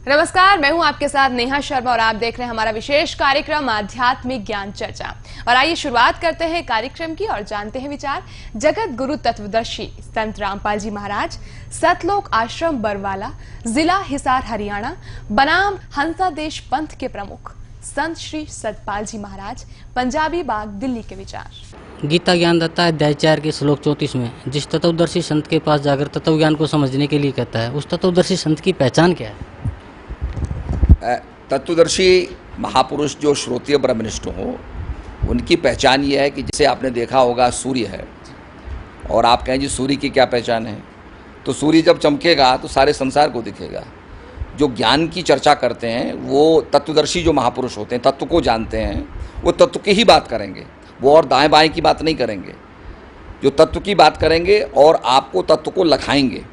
नमस्कार, मैं हूं आपके साथ नेहा शर्मा और आप देख रहे हैं हमारा विशेष कार्यक्रम आध्यात्मिक ज्ञान चर्चा। और आइए शुरुआत करते हैं कार्यक्रम की और जानते हैं विचार जगत गुरु तत्वदर्शी संत रामपाल जी महाराज, सतलोक आश्रम बरवाला, जिला हिसार हरियाणा, बनाम हंसादेश पंथ के प्रमुख संत श्री सतपाल जी महाराज, पंजाबी बाग, दिल्ली के विचार। गीता ज्ञानदाता अध्याय 4 के श्लोक 34 में जिस तत्वदर्शी संत के पास जाकर तत्व ज्ञान को समझने के लिए कहता है, उस तत्वदर्शी संत की पहचान क्या है? तत्वदर्शी महापुरुष जो श्रोत्रिय ब्रह्मनिष्ठ हो, उनकी पहचान ये है कि जैसे आपने देखा होगा सूर्य है और आप कहें जी सूर्य की क्या पहचान है, तो सूर्य जब चमकेगा तो सारे संसार को दिखेगा। जो ज्ञान की चर्चा करते हैं वो तत्वदर्शी जो महापुरुष होते हैं, तत्व को जानते हैं, वो तत्व की ही बात करेंगे, वो और दाएं बाएं की बात नहीं करेंगे। जो तत्व की बात करेंगे और आपको तत्व को लखाएंगे।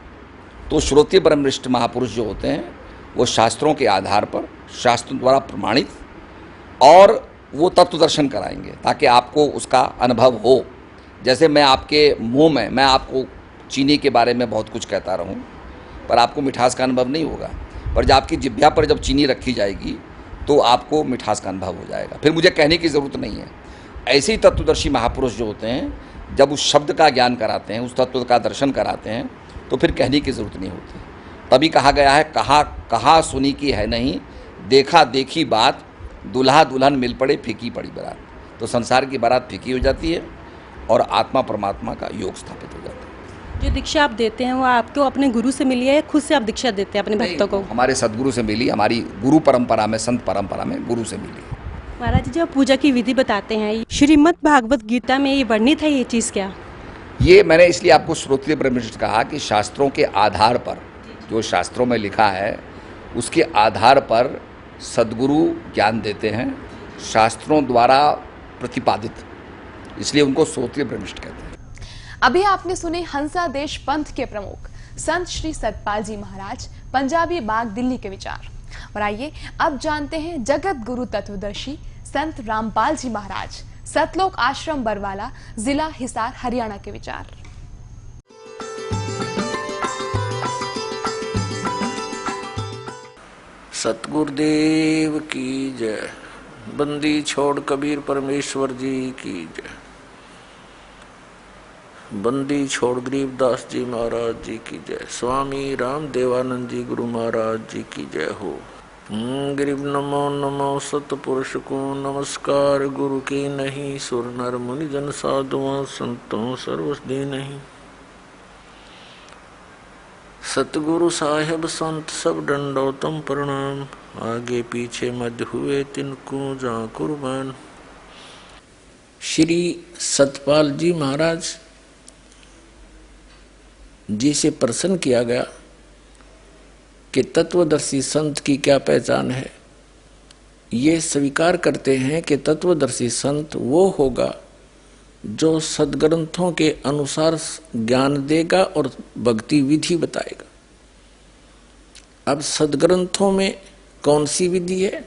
तो श्रोत्रिय ब्रह्मनिष्ठ महापुरुष जो होते हैं वो शास्त्रों के आधार पर, शास्त्रों द्वारा प्रमाणित, और वो तत्व दर्शन कराएंगे ताकि आपको उसका अनुभव हो। जैसे मैं आपके मुंह में, मैं आपको चीनी के बारे में बहुत कुछ कहता रहूं, पर आपको मिठास का अनुभव नहीं होगा। पर जब आपकी जिह्वा पर जब चीनी रखी जाएगी तो आपको मिठास का अनुभव हो जाएगा, फिर मुझे कहने की ज़रूरत नहीं है। ऐसे ही तत्वदर्शी महापुरुष जो होते हैं, जब उस शब्द का ज्ञान कराते हैं, उस तत्व का दर्शन कराते हैं, तो फिर कहने की ज़रूरत नहीं होती। तभी कहा गया है, कहा सुनी की है नहीं, देखा देखी बात, दुल्हा दुल्हन मिल पड़े फीकी पड़ी बारात। तो संसार की बारात फीकी हो जाती है और आत्मा परमात्मा का योग स्थापित हो जाता है। जो दीक्षा आप देते हैं वो आपको अपने गुरु से मिली है, खुद से आप दीक्षा देते हैं अपने भक्तों को? हमारे सदगुरु से मिली, हमारी गुरु परंपरा में, संत परंपरा में गुरु से मिली। महाराज जी, जो पूजा की विधि बताते हैं, श्रीमद् भागवत गीता में ये वर्णित है, ये चीज़ क्या? ये मैंने इसलिए आपको श्रोत्रिय ब्रह्मनिष्ठ कहा कि शास्त्रों के आधार पर, जो शास्त्रों में लिखा है उसके आधार पर सद्गुरु ज्ञान देते हैं, शास्त्रों द्वारा प्रतिपादित, इसलिए उनको श्रोत्रिय ब्रह्मनिष्ठ कहते हैं। अभी आपने सुने हंसादेश पंथ के प्रमुख संत श्री सतपाल जी महाराज, पंजाबी बाग, दिल्ली के विचार। और आइए अब जानते हैं जगत गुरु तत्वदर्शी संत रामपाल जी महाराज, सतलोक आश्रम बरवाला, जिला हिसार हरियाणा के विचार। सतगुरुदेव की जय। बंदी छोड़ कबीर परमेश्वर जी की जय। बंदी छोड़ गरीबदास जी महाराज जी की जय। स्वामी राम देवानंद जी गुरु महाराज जी की जय हो। गरीब नमो नमो सतपुरुष को नमस्कार, गुरु की नहीं, सुर नर मुनि जन साधुओं संतों सर्वस्दी नहीं। सतगुरु साहेब संत सब दंडोतम प्रणाम, आगे पीछे मध्य हुए तिनको जा कुर्बान। श्री सतपाल जी महाराज जी से प्रश्न किया गया कि तत्वदर्शी संत की क्या पहचान है। ये स्वीकार करते हैं कि तत्वदर्शी संत वो होगा जो सदग्रंथों के अनुसार ज्ञान देगा और भक्ति विधि बताएगा। अब सदग्रंथों में कौन सी विधि है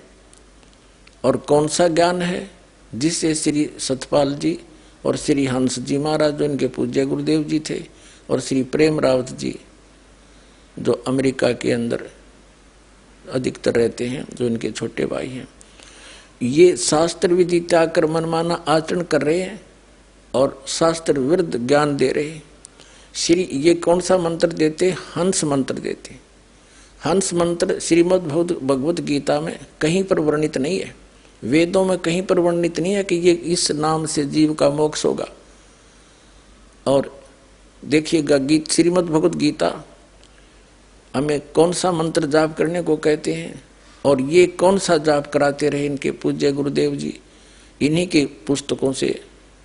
और कौन सा ज्ञान है, जिसे श्री सतपाल जी और श्री हंस जी महाराज जो इनके पूज्य गुरुदेव जी थे, और श्री प्रेम रावत जी जो अमेरिका के अंदर अधिकतर रहते हैं, जो इनके छोटे भाई हैं, ये शास्त्र विधि त्याग कर मनमाना आचरण कर रहे हैं और शास्त्र विरुद्ध ज्ञान दे रहे हैं। श्री ये कौन सा मंत्र देते? हंस मंत्र देते। हंस मंत्र श्रीमद् भगवत गीता में कहीं पर वर्णित नहीं है, वेदों में कहीं पर वर्णित नहीं है कि ये इस नाम से जीव का मोक्ष होगा। और देखिएगा गीत श्रीमद् भगवत गीता हमें कौन सा मंत्र जाप करने को कहते हैं और ये कौन सा जाप कराते रहे इनके पूज्य गुरुदेव जी, इन्हीं के पुस्तकों से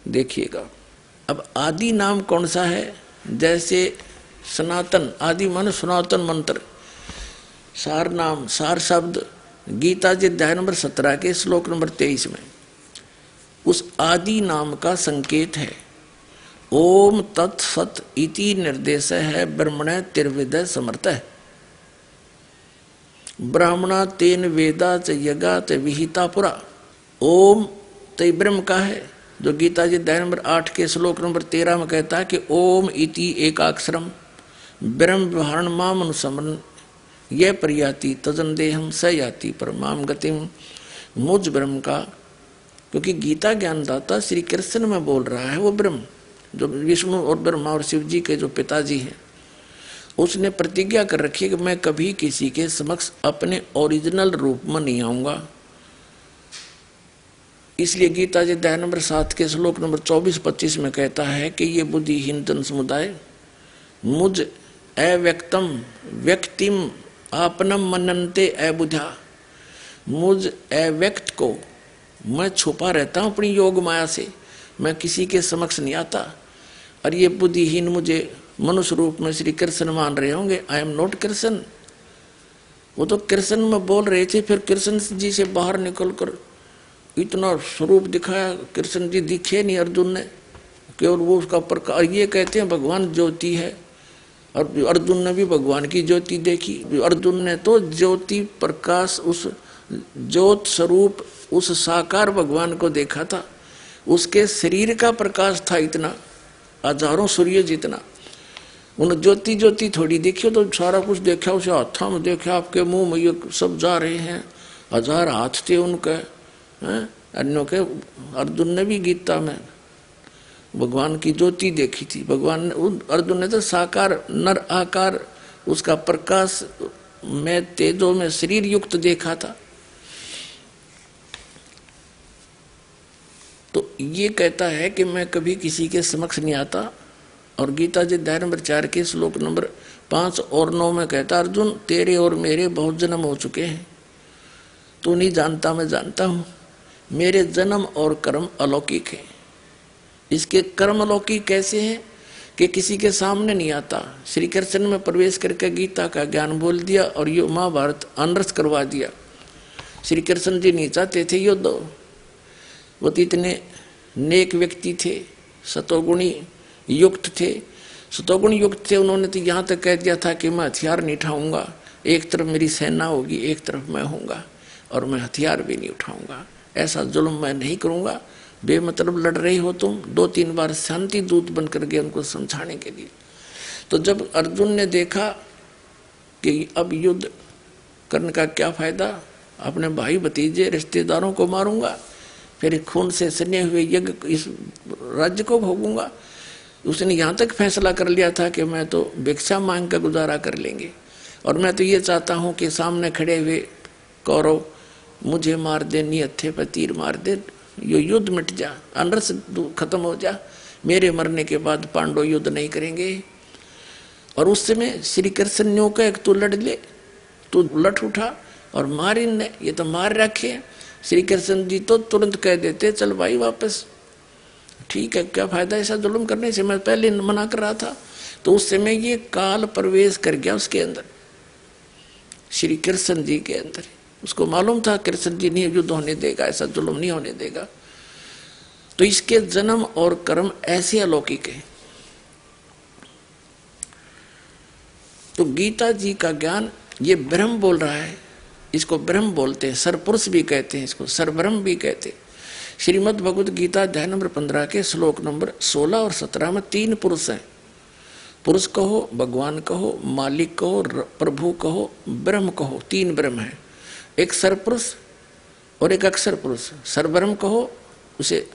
देखिएगा। अब आदि नाम कौन सा है? जैसे सनातन, आदि मन सनातन मंत्र, सार नाम, सार शब्द गीता जी अध्याय नंबर 17 के श्लोक नंबर 23 में उस आदि नाम का संकेत है। ओम तत्सत इति निर्देश है ब्रह्मण तिर्विद समर्थ है। ब्राह्मणा तेन वेदा च यगा च विहिता पुरा। ओम तो ब्रह्म का है, जो गीता जी अध्याय नंबर 8 के श्लोक नंबर 13 में कहता है कि ओम इति एकाक्षरम ब्रह्म व्यवहारण माम अनुसमरण यह प्रयाति तजन देहम स याति परमाम गतिम, मुझ ब्रह्म का, क्योंकि गीता ज्ञानदाता श्री कृष्ण में बोल रहा है वो ब्रह्म, जो विष्णु और ब्रह्मा और शिव जी के जो पिताजी हैं, उसने प्रतिज्ञा कर रखी है कि मैं कभी किसी के समक्ष अपने ओरिजिनल रूप में नहीं आऊंगा। इसलिए गीता जी अध्याय नंबर 7 के श्लोक नंबर 24-25 में कहता है कि ये बुद्धिहीन जन समुदाय मुझ अव्यक्तम व्यक्तिम आपनम मनन्ते अबुधा, मुझ अव्यक्त को मैं छुपा रहता हूं अपनी योग माया से, मैं किसी के समक्ष नहीं आता। और ये बुद्धिहीन मुझे मनुष्य रूप में श्री कृष्ण मान रहे होंगे, आई एम नॉट कृष्ण। वो तो कृष्ण में बोल रहे थे, फिर कृष्ण जी से बाहर निकलकर इतना स्वरूप दिखाया, कृष्ण जी दिखे नहीं अर्जुन ने, केवल वो उसका प्रकाश। ये कहते हैं भगवान ज्योति है, और अर्जुन ने भी भगवान की ज्योति देखी। अर्जुन ने तो ज्योति प्रकाश, उस ज्योत स्वरूप उस साकार भगवान को देखा था। उसके शरीर का प्रकाश था इतना, हजारों सूर्य जितना। उन ज्योति ज्योति थोड़ी देखी तो सारा कुछ देखा, उसे हाथों में देखा, आपके मुंह में ये सब जा रहे हैं, 1000 हाथ थे उनके, अन्यों के। अर्जुन ने भी गीता में भगवान की ज्योति देखी थी। भगवान अर्जुन ने तो साकार नर आकार, उसका प्रकाश में तेजों में शरीर युक्त देखा था। तो ये कहता है कि मैं कभी किसी के समक्ष नहीं आता। और गीता जी अध्याय नंबर 4 के श्लोक नंबर 5 और 9 में कहता, अर्जुन तेरे और मेरे बहुत जन्म हो चुके हैं, तू नहीं जानता मैं जानता हूं। मेरे जन्म और कर्म अलौकिक हैं। इसके कर्म अलौकिक कैसे हैं कि किसी के सामने नहीं आता। श्री कृष्ण में प्रवेश करके गीता का ज्ञान बोल दिया और ये महाभारत अनर्थ करवा दिया। श्री कृष्ण जी नहीं चाहते थे युद्ध, वो तो इतने नेक व्यक्ति थे, सतोगुणी युक्त थे, सतोगुण युक्त थे। उन्होंने तो यहाँ तक कह दिया था कि मैं हथियार नहीं उठाऊंगा, एक तरफ मेरी सेना होगी, एक तरफ मैं होऊंगा, और मैं हथियार भी नहीं उठाऊंगा, ऐसा जुल्म मैं नहीं करूंगा। बेमतलब लड़ रही हो तुम। 2-3 बार शांति दूत बनकर गए उनको समझाने के लिए। तो जब अर्जुन ने देखा कि अब युद्ध करने का क्या फायदा, अपने भाई भतीजे रिश्तेदारों को मारूंगा, फिर खून से सने हुए यज्ञ इस राज्य को भोगूंगा। उसने यहाँ तक फैसला कर लिया था कि मैं तो भिक्षा मांग कर गुजारा कर लेंगे, और मैं तो ये चाहता हूँ कि सामने खड़े हुए कौरव मुझे मार दे, निहत्थे पर तीर मार दे, ये युद्ध मिट जा, अनर्थ खत्म हो जा, मेरे मरने के बाद पांडव युद्ध नहीं करेंगे। और उस समय श्री कृष्ण ने कहा तू लड़ ले, तू लट उठा और मार इनने, ये तो मार रखे। श्री कृष्ण जी तो तुरंत कह देते चल भाई वापस, ठीक है, क्या फायदा ऐसा जुल्म करने से, मैं पहले मना कर रहा था। तो उस समय ये काल प्रवेश कर गया उसके अंदर, श्री कृष्ण जी के अंदर। उसको मालूम था कृष्ण जी नहीं युद्ध होने देगा, ऐसा जुल्म नहीं होने देगा। तो इसके जन्म और कर्म ऐसे अलौकिक है। तो गीता जी का ज्ञान ये ब्रह्म बोल रहा है, इसको ब्रह्म बोलते हैं, सरपुरुष भी कहते हैं, इसको सरब्रह्म भी कहते हैं। श्रीमद् भगवद गीता अध्याय नंबर 15 के श्लोक नंबर 16 और 17 में 3 पुरुष हैं। पुरुष कहो, भगवान कहो, मालिक कहो, प्रभु कहो, ब्रह्म कहो, 3 ब्रह्म है। एक सरपुरुष और एक अक्षर पुरुष। सरब्रह्म कहो उसे,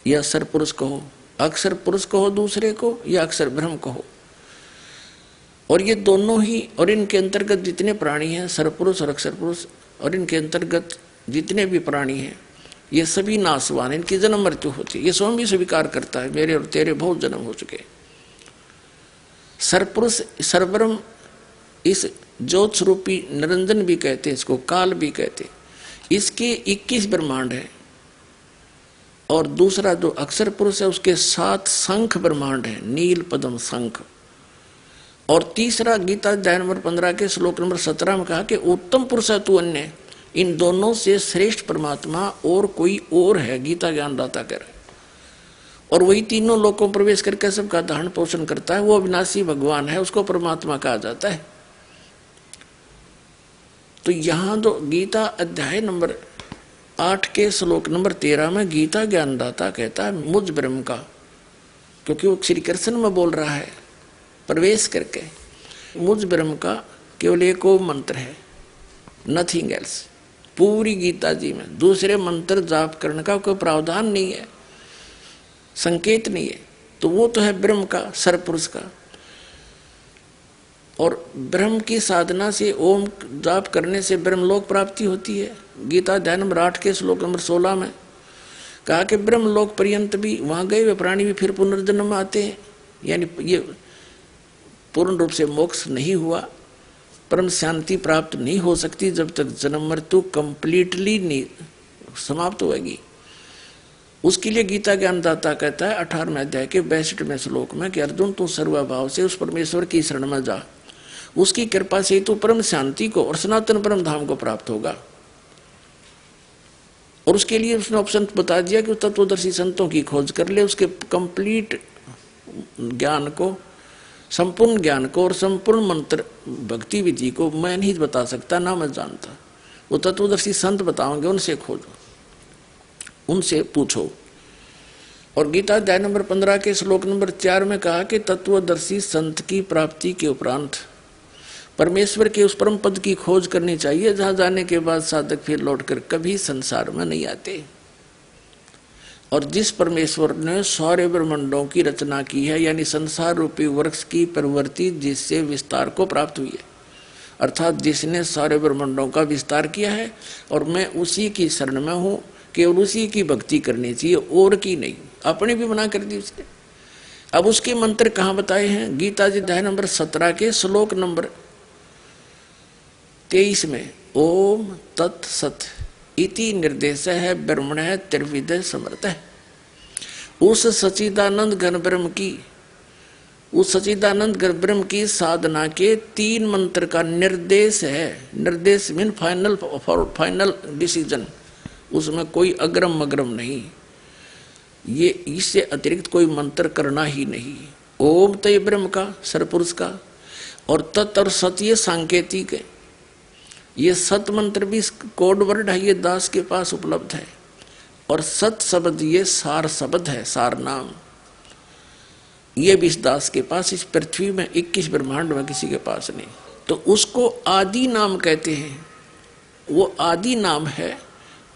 या सरपुरुष कहो, अक्षर पुरुष कहो दूसरे को, या अक्षर ब्रह्म कहो। और ये दोनों ही, और इनके अंतर्गत जितने प्राणी हैं, सरपुरुष और अक्षर पुरुष, और इनके अंतर्गत जितने भी प्राणी हैं, ये सभी नाशवान, इनकी जन्म मृत्यु होती है। ये स्वयं भी स्वीकार करता है, मेरे और तेरे बहुत जन्म हो चुके। सरपुरुष सरब्रह्म, इस ज्योत स्वरूपी निरंजन भी कहते हैं, इसको काल भी कहते हैं। इसके 21 ब्रह्मांड है। और दूसरा जो अक्षर पुरुष है उसके 7 शंख ब्रह्मांड है, नील पद्म शंख। और तीसरा गीता अध्याय नंबर 15 के श्लोक नंबर 17 में कहा कि उत्तम पुरुष है तू अन्य, इन दोनों से श्रेष्ठ परमात्मा और कोई और है, गीता ज्ञानदाता कह रहे। और वही तीनों लोकों में प्रवेश करके सबका धारण पोषण करता है, वो अविनाशी भगवान है, उसको परमात्मा कहा जाता है। तो यहां तो गीता अध्याय नंबर 8 के श्लोक नंबर 13 में गीता ज्ञानदाता कहता है मुझ ब्रह्म का, क्योंकि वो श्री कृष्ण में बोल रहा है प्रवेश करके, मुझ ब्रह्म का केवल एक वो मंत्र है, नथिंग एल्स। पूरी गीता जी में दूसरे मंत्र जाप करने का कोई प्रावधान नहीं है, संकेत नहीं है। तो वो तो है ब्रह्म का, सरपुरुष का। और ब्रह्म की साधना से, ओम जाप करने से ब्रह्मलोक प्राप्ति होती है। गीता अध्याय नंबर 8 के श्लोक नंबर 16 में कहा कि ब्रह्मलोक पर्यंत भी वहां गए हुए प्राणी भी फिर पुनर्जन्म आते हैं। यानी ये पूर्ण रूप से मोक्ष नहीं हुआ, परम शांति प्राप्त नहीं हो सकती जब तक जन्म मृत्यु कंप्लीटली नहीं समाप्त होगी। उसके लिए गीता ज्ञानदाता कहता है 18वें अध्याय के 62वें श्लोक में कि अर्जुन तू सर्वभाव से उस परमेश्वर की शरण में जा, उसकी कृपा से तू परम शांति को और सनातन परम धाम को प्राप्त होगा। और उसके लिए उसने ऑप्शन बता दिया कि तत्वदर्शी संतों की खोज कर ले, उसके कंप्लीट ज्ञान को, संपूर्ण ज्ञान को और संपूर्ण मंत्र भक्ति विधि को मैं नहीं बता सकता, ना मैं जानता। वो तत्वदर्शी संत बताओगे, उनसे खोजो, उनसे पूछो। और गीता अध्याय नंबर 15 के श्लोक नंबर 4 में कहा कि तत्वदर्शी संत की प्राप्ति के उपरांत परमेश्वर के उस परम पद की खोज करनी चाहिए जहां जाने के बाद साधक फिर लौटकर कभी संसार में नहीं आते। और जिस परमेश्वर ने सारे ब्रह्मांडों की रचना की है, यानी संसार रूपी वृक्ष की प्रवृत्ति जिससे विस्तार को प्राप्त हुई है, अर्थात जिसने सारे ब्रह्मांडों का विस्तार किया है, और मैं उसी की शरण में हूं, केवल उसी की भक्ति करनी चाहिए और की नहीं। अपने भी मना कर दी उसने। अब उसके मंत्र कहाँ बताए हैं? गीता जी अध्याय नंबर 17 के श्लोक नंबर 23 में ओम तत्सत इति निर्देश है ब्रह्मण है त्रिविध समर्थ है। उस सच्चिदानंद घन ब्रह्म की, उस सच्चिदानंद घन ब्रह्म की साधना के 3 मंत्र का निर्देश है। निर्देश मीन फाइनल डिसीजन, उसमें कोई अग्रम मग्रम नहीं, ये इससे अतिरिक्त कोई मंत्र करना ही नहीं। ओम तय ब्रह्म का, सरपुरुष का, और तत् और सत ये सांकेतिक है। ये सत मंत्र भी कोड वर्ड है, ये दास के पास उपलब्ध है। और सत शब्द ये सार शब्द है, सार नाम, ये भी इस दास के पास, इस पृथ्वी में 21 ब्रह्मांड में किसी के पास नहीं। तो उसको आदि नाम कहते हैं, वो आदि नाम है।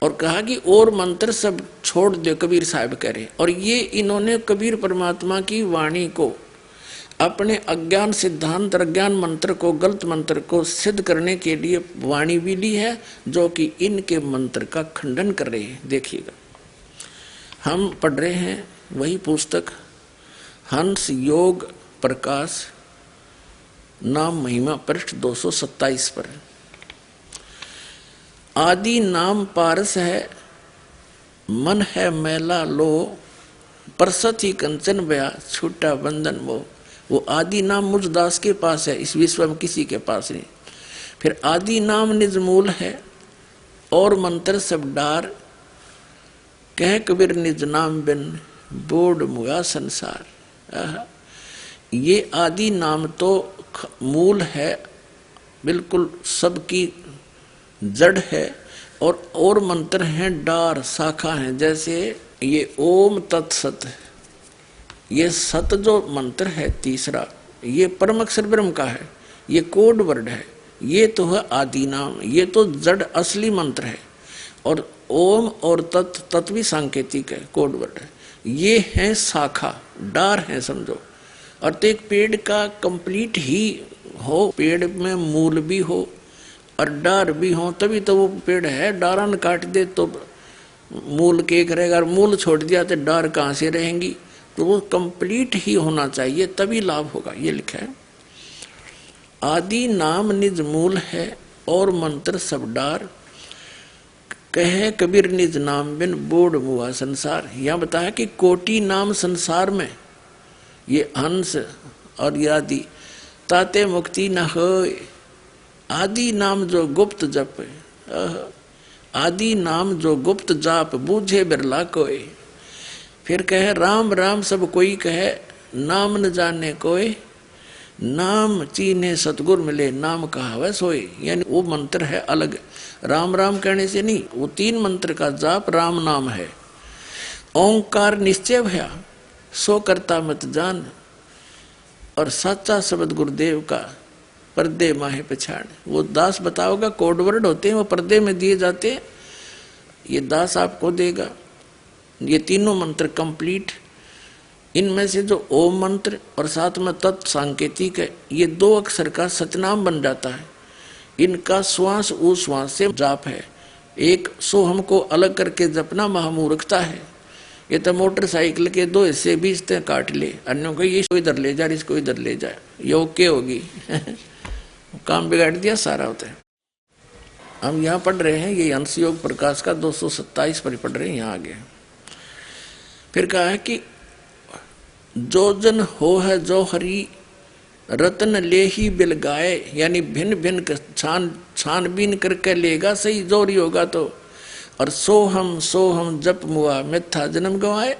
और कहा कि और मंत्र सब छोड़ दे, कबीर साहब कह रहे। और ये इन्होंने कबीर परमात्मा की वाणी को, अपने अज्ञान सिद्धांत, अज्ञान मंत्र को, गलत मंत्र को सिद्ध करने के लिए वाणी भी ली है, जो कि इनके मंत्र का खंडन कर रहे हैं। देखिएगा, हम पढ़ रहे हैं वही पुस्तक हंस योग प्रकाश नाम महिमा पृष्ठ 227 पर। आदि नाम पारस है, मन है मैला लो, परसत ही कंचन बया छूटा बंधन वो। वो आदि नाम मुझ दास के पास है, इस विश्व में किसी के पास नहीं। फिर आदि नाम निज मूल है, और मंत्र सब डार, कह कबीर निज नाम बिन बोड मुआ संसार। ये आदि नाम तो मूल है, बिल्कुल सबकी जड़ है, और मंत्र हैं डार, शाखा हैं। जैसे ये ओम तत्सत, ये सत जो मंत्र है तीसरा, ये परम अक्षर ब्रह्म का है, ये कोड वर्ड है, ये तो है आदि नाम, ये तो जड़ असली मंत्र है। और ओम और तत् भी सांकेतिक है, कोड वर्ड है। ये है शाखा, डार है समझो। और तो एक पेड़ का कंप्लीट ही हो, पेड़ में मूल भी हो और डार भी हो, तभी तो वो पेड़ है। डारा न काट दे तो मूल के करेगा, और मूल छोड़ दिया तो डार कहाँ से रहेंगी? तो वो कंप्लीट ही होना चाहिए, तभी लाभ होगा। ये लिखा है आदि नाम निज मूल है, और मंत्र सब डार, कहे कबीर निज नाम बिन बोड मुआ संसार। यह बताया कि कोटि नाम संसार में, ये हंस और ये आदि, ताते मुक्ति न होए। आदि नाम जो गुप्त जप, आदि नाम जो गुप्त जाप, बूझे बिरला कोई। फिर कहे राम राम सब कोई कहे, नाम न जाने कोई, नाम चीने सतगुर मिले, नाम कहावे सोए। यानी वो मंत्र है अलग, राम राम कहने से नहीं, वो 3 मंत्र का जाप राम नाम है। ओंकार निश्चय भया, सो करता मत जान। और सच्चा शब्द गुरुदेव का पर्दे माहे पछाड़। वो दास बताओगा, कोड वर्ड होते हैं, वो पर्दे में दिए जाते हैं, ये दास आपको देगा। ये तीनों मंत्र कंप्लीट। इनमें से जो ओम मंत्र और साथ में तत् सांकेतिक है, ये 2 अक्षर का सतनाम बन जाता है। इनका श्वास उश्वास से जाप है। एक सोहम को अलग करके जपना महामूर्खता है। ये तो मोटरसाइकिल के 2 हिस्से भी इससे काट ले, अन्यों को ये इधर ले जा, इसको इधर ले जाए, ये ओके होगी। काम बिगाड़ दिया सारा होता है। हम यहाँ पढ़ रहे हैं, ये अंश योग प्रकाश का 227 पर पढ़ रहे हैं, यहाँ आगे फिर कहा है कि जो जन हो है जो हरि रतन ले ही बिल गाए, यानी भिन्न भिन्न छानबीन करके लेगा सही जोरी होगा तो। और सोहम जप मुआ मिथ्या जन्म गवाए।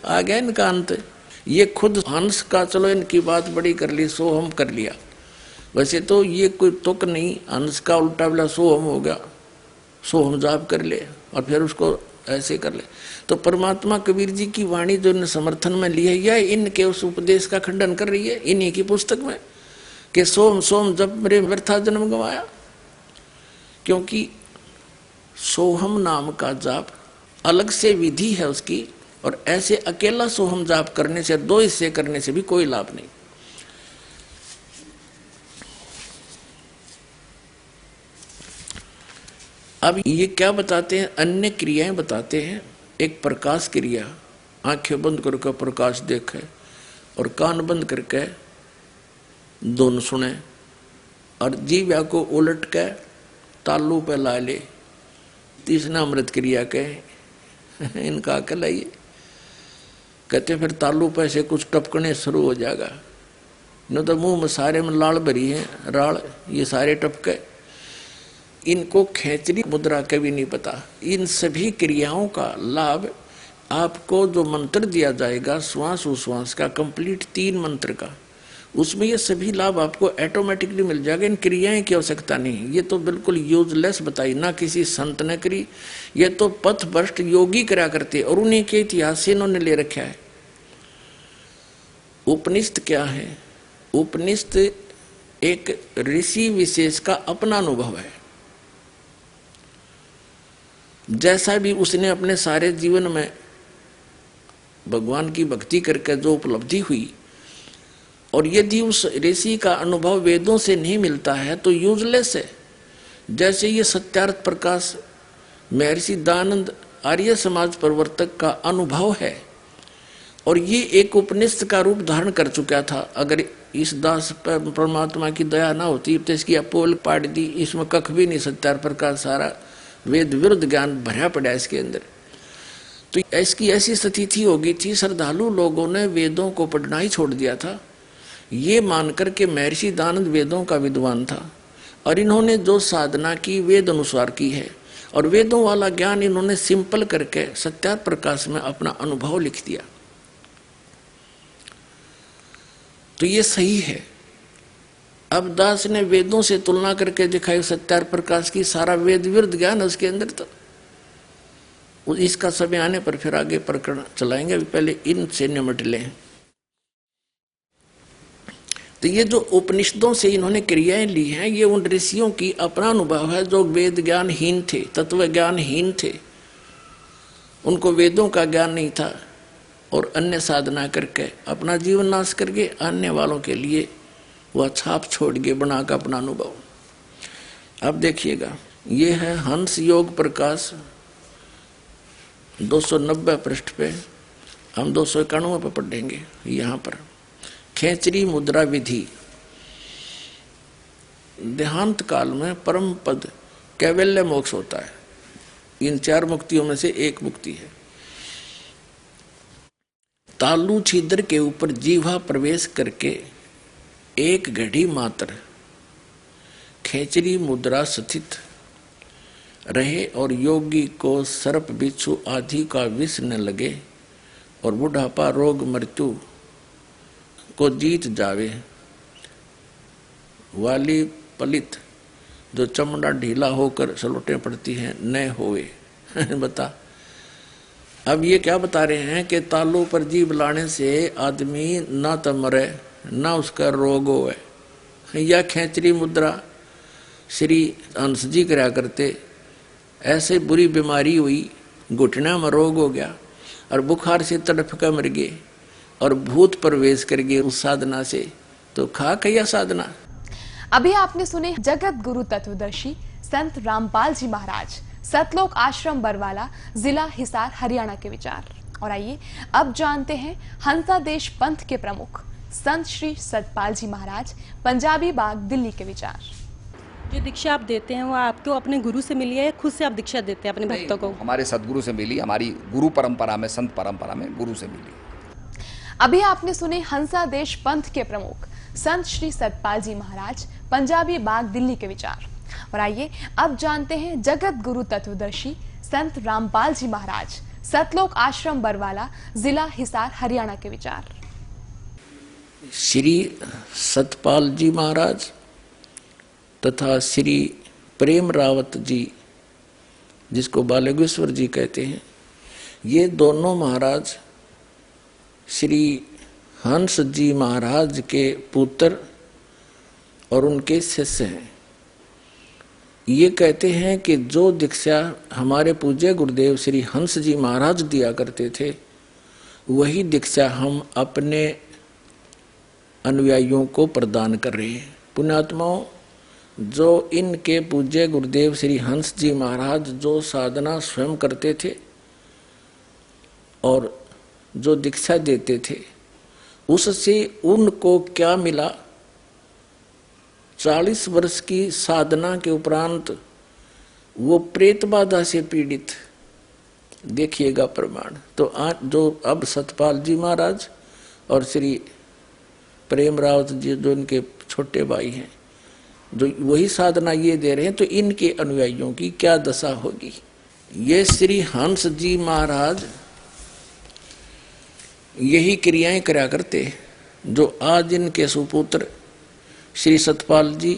आ गया इनका अंत। ये खुद हंस का, चलो इनकी बात बड़ी कर ली, सोहम कर लिया। वैसे तो ये कोई तुक नहीं, हंस का उल्टा बिला सोहम हो गया, सोहम जाप कर ले और फिर उसको ऐसे कर ले। तो परमात्मा कबीर जी की वाणी जो इन्हें समर्थन में ली है, यह इनके उस उपदेश का खंडन कर रही है इन्हीं की पुस्तक में कि सोम जब मेरे व्यर्था जन्म गवाया। क्योंकि सोहम नाम का जाप अलग से विधि है उसकी, और ऐसे अकेला सोहम जाप करने से, 2 हिस्से करने से भी कोई लाभ नहीं। अब ये क्या बताते हैं, अन्य क्रियाएं बताते हैं। एक प्रकाश क्रिया, आंखें बंद करके प्रकाश देखे और कान बंद करके धुन सुने, और जीव्या को उलट के तालू पे ला ले। तीसरा अमृत क्रिया के इनका अकल है ये। कहते फिर तालू पे से कुछ टपकने शुरू हो जाएगा, न तो मुंह में सारे में लाल भरी है, राल ये सारे टपके। इनको खेचरी मुद्रा का भी नहीं पता। इन सभी क्रियाओं का लाभ आपको जो मंत्र दिया जाएगा श्वास उश्वास का, कंप्लीट 3 मंत्र का, उसमें ये सभी लाभ आपको ऑटोमेटिकली मिल जाएगा। इन क्रियाएं की आवश्यकता नहीं। ये तो बिल्कुल यूजलेस बताई, ना किसी संत ने करी, ये तो पथभ्रष्ट योगी करा करते, और उन्हीं के इतिहास से इन्होंने ले रखा है। उपनिषद क्या है? उपनिषद एक ऋषि विशेष का अपना अनुभव है। जैसा भी उसने अपने सारे जीवन में भगवान की भक्ति करके जो उपलब्धि हुई, और यदि उस ऋषि का अनुभव वेदों से नहीं मिलता है तो यूजलेस है। जैसे ये सत्यार्थ प्रकाश महर्षि दयानंद आर्य समाज प्रवर्तक का अनुभव है, और ये एक उपनिषद का रूप धारण कर चुका था। अगर इस दास पर परमात्मा की दया ना होती तो इसकी अपोल पाड़ दी, इसमें कख भी नहीं, सत्यार्थ प्रकाश सारा वेद विरुद्ध ज्ञान भरा पड़ा इसके अंदर। तो इसकी ऐसी स्थिति हो गई थी, श्रद्धालु लोगों ने वेदों को पढ़ना ही छोड़ दिया था, ये मानकर के महर्षि दयानंद वेदों का विद्वान था, और इन्होंने जो साधना की वेद अनुसार की है, और वेदों वाला ज्ञान इन्होंने सिंपल करके सत्यार्थ प्रकाश में अपना अनुभव लिख दिया। तो ये सही है। अब दास ने वेदों से तुलना करके दिखाई सत्यार्थ प्रकाश की, सारा वेद विरुद्ध ज्ञान है उसके अंदर। तो इसका समय आने पर फिर आगे प्रकरण चलाएंगे, अभी पहले इनसे निमट लें। तो ये जो उपनिषदों से इन्होंने क्रियाएं ली हैं, ये उन ऋषियों की अपना अनुभव है जो वेद ज्ञानहीन थे, तत्व ज्ञानहीन थे, उनको वेदों का ज्ञान नहीं था, और अन्य साधना करके अपना जीवन नाश करके आने वालों के लिए वह छाप छोड़ के बना का अपना अनुभव। अब देखिएगा, ये है हंस योग प्रकाश 290 पृष्ठ पे, हम 291 पे पढ़ेंगे। यहाँ पर खेचरी मुद्रा विधि। देहांत काल में परम पद कैवल्य मोक्ष होता है। इन 4 मुक्तियों में से एक मुक्ति है। तालू छिद्र के ऊपर जीवा प्रवेश करके 1 घड़ी मात्र खेचरी मुद्रा स्थित रहे, और योगी को सर्प बिच्छू आदि का विष न लगे, और बुढ़ापा रोग मृत्यु को जीत जावे। वाली पलित जो चमड़ा ढीला होकर सलोटें पड़ती हैं न होए। बता, अब ये क्या बता रहे हैं कि तालू पर जीभ लाने से आदमी ना तो मरे ना उसका रोग होए। या खेचरी मुद्रा श्री हंस जी करा करते। ऐसे बुरी बीमारी हुई, घुटना में रोग हो गया और बुखार से तड़प कर मर गए और भूत प्रवेश कर गए उस साधना से। तो खा कैया साधना। अभी आपने सुने जगत गुरु तत्वदर्शी संत रामपाल जी महाराज, सतलोक आश्रम बरवाला, जिला हिसार, हरियाणा के विचार। और आइए अब जानते हैं हंसा देश पंथ के प्रमुख संत श्री सतपाल जी महाराज, पंजाबी बाग, दिल्ली के विचार। जो दीक्षा आप देते हैं वो आपको अपने गुरु से मिली है या खुद से आप दीक्षा देते हैं अपने भक्तों को? हमारे सदगुरु से मिली, हमारी गुरु परंपरा में, संत परंपरा में गुरु से मिली। अभी आपने सुने हंसा देश पंथ के प्रमुख संत श्री सतपाल जी महाराज, पंजाबी बाग, दिल्ली के विचार। और आइए अब जानते हैं जगत गुरु तत्वदर्शी संत रामपाल जी महाराज, सतलोक आश्रम बरवाला, जिला हिसार, हरियाणा के विचार। श्री सतपाल जी महाराज तथा श्री प्रेम रावत जी, जिसको बालकेश्वर जी कहते हैं, ये दोनों महाराज श्री हंस जी महाराज के पुत्र और उनके शिष्य हैं। ये कहते हैं कि जो दीक्षा हमारे पूज्य गुरुदेव श्री हंस जी महाराज दिया करते थे, वही दीक्षा हम अपने अनुयायियों को प्रदान कर रहे हैं। पुण्यात्माओं, जो इनके पूज्य गुरुदेव श्री हंस जी महाराज जो साधना स्वयं करते थे और जो दीक्षा देते थे, उससे उनको क्या मिला? 40 वर्ष की साधना के उपरांत वो प्रेत बाधा से पीड़ित, देखिएगा प्रमाण। तो आज जो अब सतपाल जी महाराज और श्री प्रेम रावत जी जो इनके छोटे भाई हैं, जो वही साधना ये दे रहे हैं, तो इनके अनुयायियों की क्या दशा होगी। ये श्री हंस जी महाराज यही क्रियाएं करा करते जो आज इनके सुपुत्र श्री सतपाल जी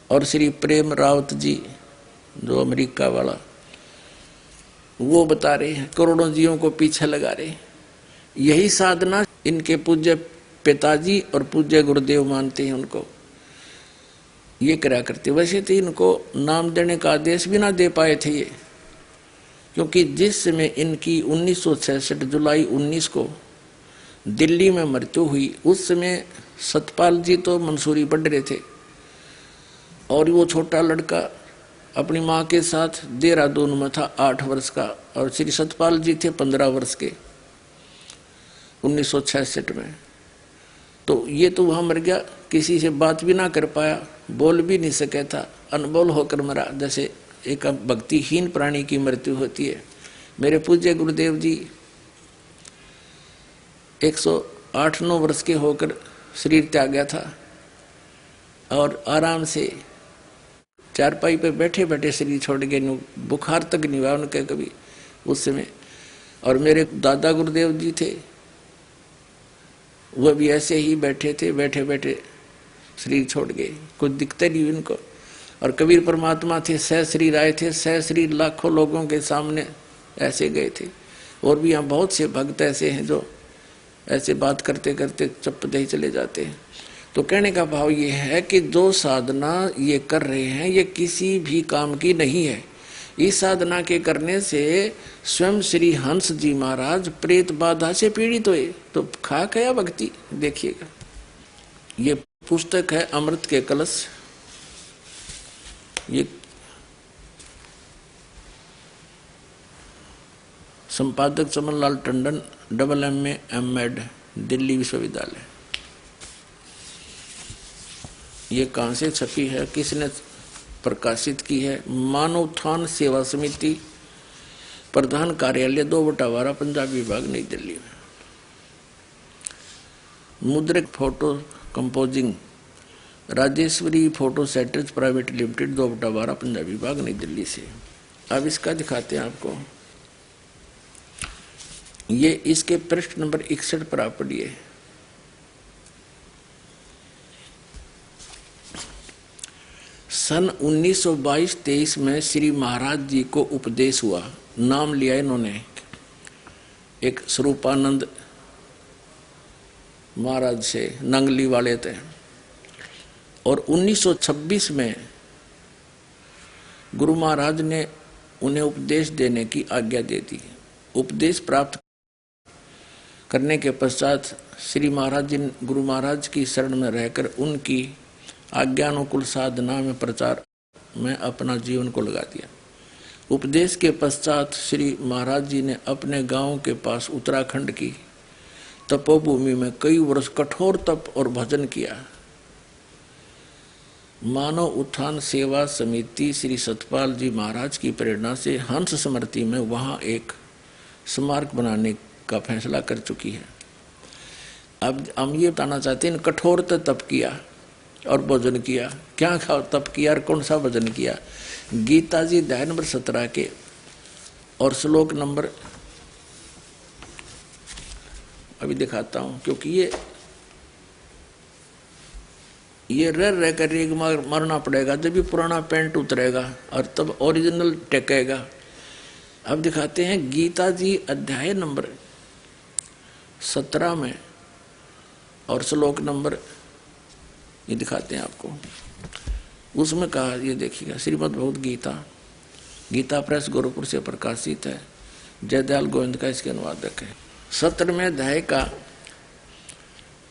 और श्री प्रेम रावत जी जो अमेरिका वाला, वो बता रहे हैं, करोड़ों जीवों को पीछे लगा रहे हैं। यही साधना इनके पूज्य पिताजी और पूज्य गुरुदेव मानते हैं उनको, ये करा करते। वैसे तो इनको नाम देने का आदेश भी ना दे पाए थे ये, क्योंकि जिस समय इनकी 1966 जुलाई 19 को दिल्ली में मृत्यु हुई, उस समय सतपाल जी तो मंसूरी पढ़ रहे थे और वो छोटा लड़का अपनी माँ के साथ देहरादून में था 8 वर्ष का, और श्री सतपाल जी थे 15 वर्ष के 1966 में। तो ये तो वहाँ मर गया, किसी से बात भी ना कर पाया, बोल भी नहीं सके था, अनबोल होकर मरा, जैसे एक भक्तिहीन प्राणी की मृत्यु होती है। मेरे पूज्य गुरुदेव जी 108-9 वर्ष के होकर शरीर त्यागा था और आराम से चारपाई पे बैठे बैठे शरीर छोड़ गए, बुखार तक नहीं हुआ उनके कभी उस समय। और मेरे दादा गुरुदेव जी थे, वह भी ऐसे ही बैठे थे, बैठे बैठे शरीर छोड़ गए, कुछ दिक्कत नहीं हुई उनको। और कबीर परमात्मा थे, सह शरीर आए थे, सह शरीर लाखों लोगों के सामने ऐसे गए थे। और भी यहाँ बहुत से भक्त ऐसे हैं जो ऐसे बात करते करते चुप ही चले जाते हैं। तो कहने का भाव ये है कि जो साधना ये कर रहे हैं, ये किसी भी काम की नहीं है। इस साधना के करने से स्वयं श्री हंस जी महाराज प्रेत बाधा से पीड़ित हुए, तो खा गया भक्ति। देखिएगा, ये पुस्तक है अमृत के कलश, ये संपादक चमनलाल टंडन, MA M.Ed, दिल्ली विश्वविद्यालय। ये कहाँ से छपी है, किसने प्रकाशित की है? मानव उत्थान सेवा समिति, प्रधान कार्यालय 2/12, पंजाब विभाग, नई दिल्ली में। मुद्रक photo composing, Rajeshwari photo setters private limited, 2/12, Punjab विभाग, नई दिल्ली से। अब इसका दिखाते हैं आपको। ये इसके पृष्ठ नंबर 61 पर आप पढ़िए। सन 1922-23 में श्री महाराज जी को उपदेश हुआ, नाम लिया इन्होंने, एक स्वरूपानंद महाराज से, नंगली वाले थे। और 1926 में गुरु महाराज ने उन्हें उपदेश देने की आज्ञा दे दी। उपदेश प्राप्त करने के पश्चात श्री महाराज जी गुरु महाराज की शरण में रहकर उनकी आज्ञानुकूल साधना में प्रचार में अपना जीवन को लगा दिया। उपदेश के पश्चात श्री महाराज जी ने अपने गांव के पास उत्तराखंड की तपोभूमि में कई वर्ष कठोर तप और भजन किया। मानव उत्थान सेवा समिति श्री सतपाल जी महाराज की प्रेरणा से हंस स्मृति में वहां एक स्मारक बनाने का फैसला कर चुकी है। अब हम ये बताना चाहते हैं, कठोर तप किया और भजन किया। क्या तप किया और कौन सा भजन किया? गीता जी अध्याय नंबर 17 के और श्लोक नंबर अभी दिखाता हूं, क्योंकि ये रह कर एक मरना पड़ेगा, जब भी पुराना पेंट उतरेगा और तब ओरिजिनल टेकेगा। अब दिखाते हैं गीता जी अध्याय नंबर 17 में और श्लोक नंबर ये दिखाते हैं आपको। उसमें कहा, ये देखिएगा, श्रीमद् भगवद गीता, गीता प्रेस गोरखपुर से प्रकाशित है, जयदयाल गोविंद का इसके अनुवादक है। 17वें अध्याय का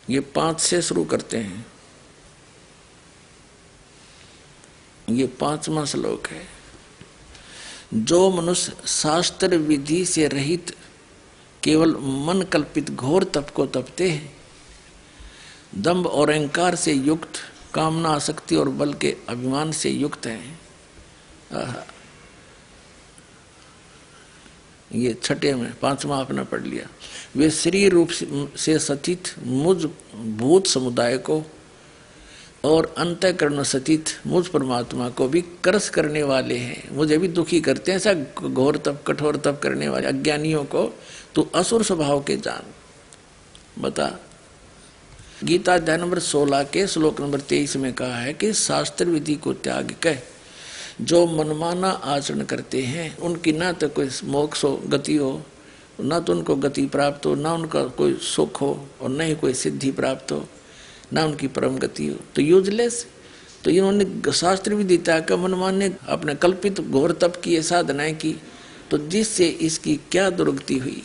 ये 5 से शुरू करते हैं। ये 5वां श्लोक है। जो मनुष्य शास्त्र विधि से रहित केवल मन कल्पित घोर तप को तपते हैं, दंभ और अहंकार से युक्त, कामना आसक्ति और बल के अभिमान से युक्त हैं। ये 6 में 5वां आपने पढ़ लिया। वे शरीर रूप से सतीत मुझ भूत समुदाय को और अंतःकरण सतीत मुझ परमात्मा को भी करस करने वाले हैं। मुझे भी दुखी करते हैं। ऐसा घोर तप कठोर तप करने वाले अज्ञानियों को तू असुर स्वभाव के जान। बता, गीता अध्याय नंबर 16 के श्लोक नंबर 23 में कहा है कि शास्त्र विधि को त्याग कर जो मनमाना आचरण करते हैं, उनकी ना तो कोई मोक्ष हो, गति हो, ना तो उनको गति प्राप्त हो, ना उनका कोई सुख हो और न ही कोई सिद्धि प्राप्त हो, ना उनकी परम गति हो, तो यूजलेस। तो इन्होंने शास्त्र विधि त्याग कर मनमाने अपने कल्पित घोर तप किए, साधनाएं की, तो जिससे इसकी क्या दुर्गति हुई,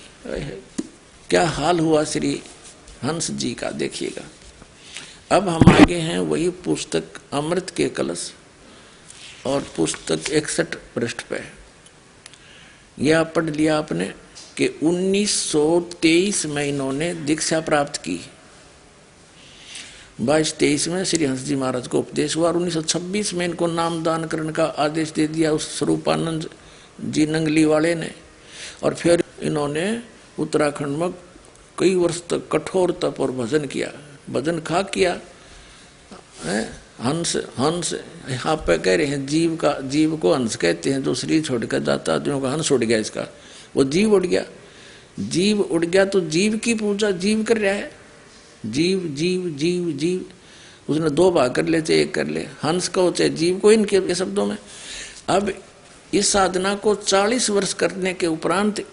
क्या हाल हुआ श्री हंस जी का, देखिएगा। अब हम आगे हैं वही पुस्तक अमृत के कलश और पुस्तक 61 पृष्ठ पे। यह पढ़ लिया आपने कि 1923 में इन्होंने दीक्षा प्राप्त की। 22-23 में श्री हंस जी महाराज को उपदेश हुआ और 1926 में इनको नामदान करने का आदेश दे दिया उस स्वरूपानंद जी नंगली वाले ने। और फिर इन्होंने उत्तराखंड में कई वर्ष तक कठोर तप और भजन किया। भजन किया है। हंस यहाँ पे कह रहे हैं जीव को हंस कहते हैं, जो शरीर छोड़कर जाता आदमियों का हंस उड़ गया, इसका वो जीव उड़ गया। जीव उड़ गया तो जीव की पूजा जीव कर रहा है। जीव जीव जीव जीव, उसने 2 भाग कर ले चाहे 1 कर ले, हंस को चाहे जीव को, इनके शब्दों में। अब इस साधना को 40 वर्ष करने के उपरांत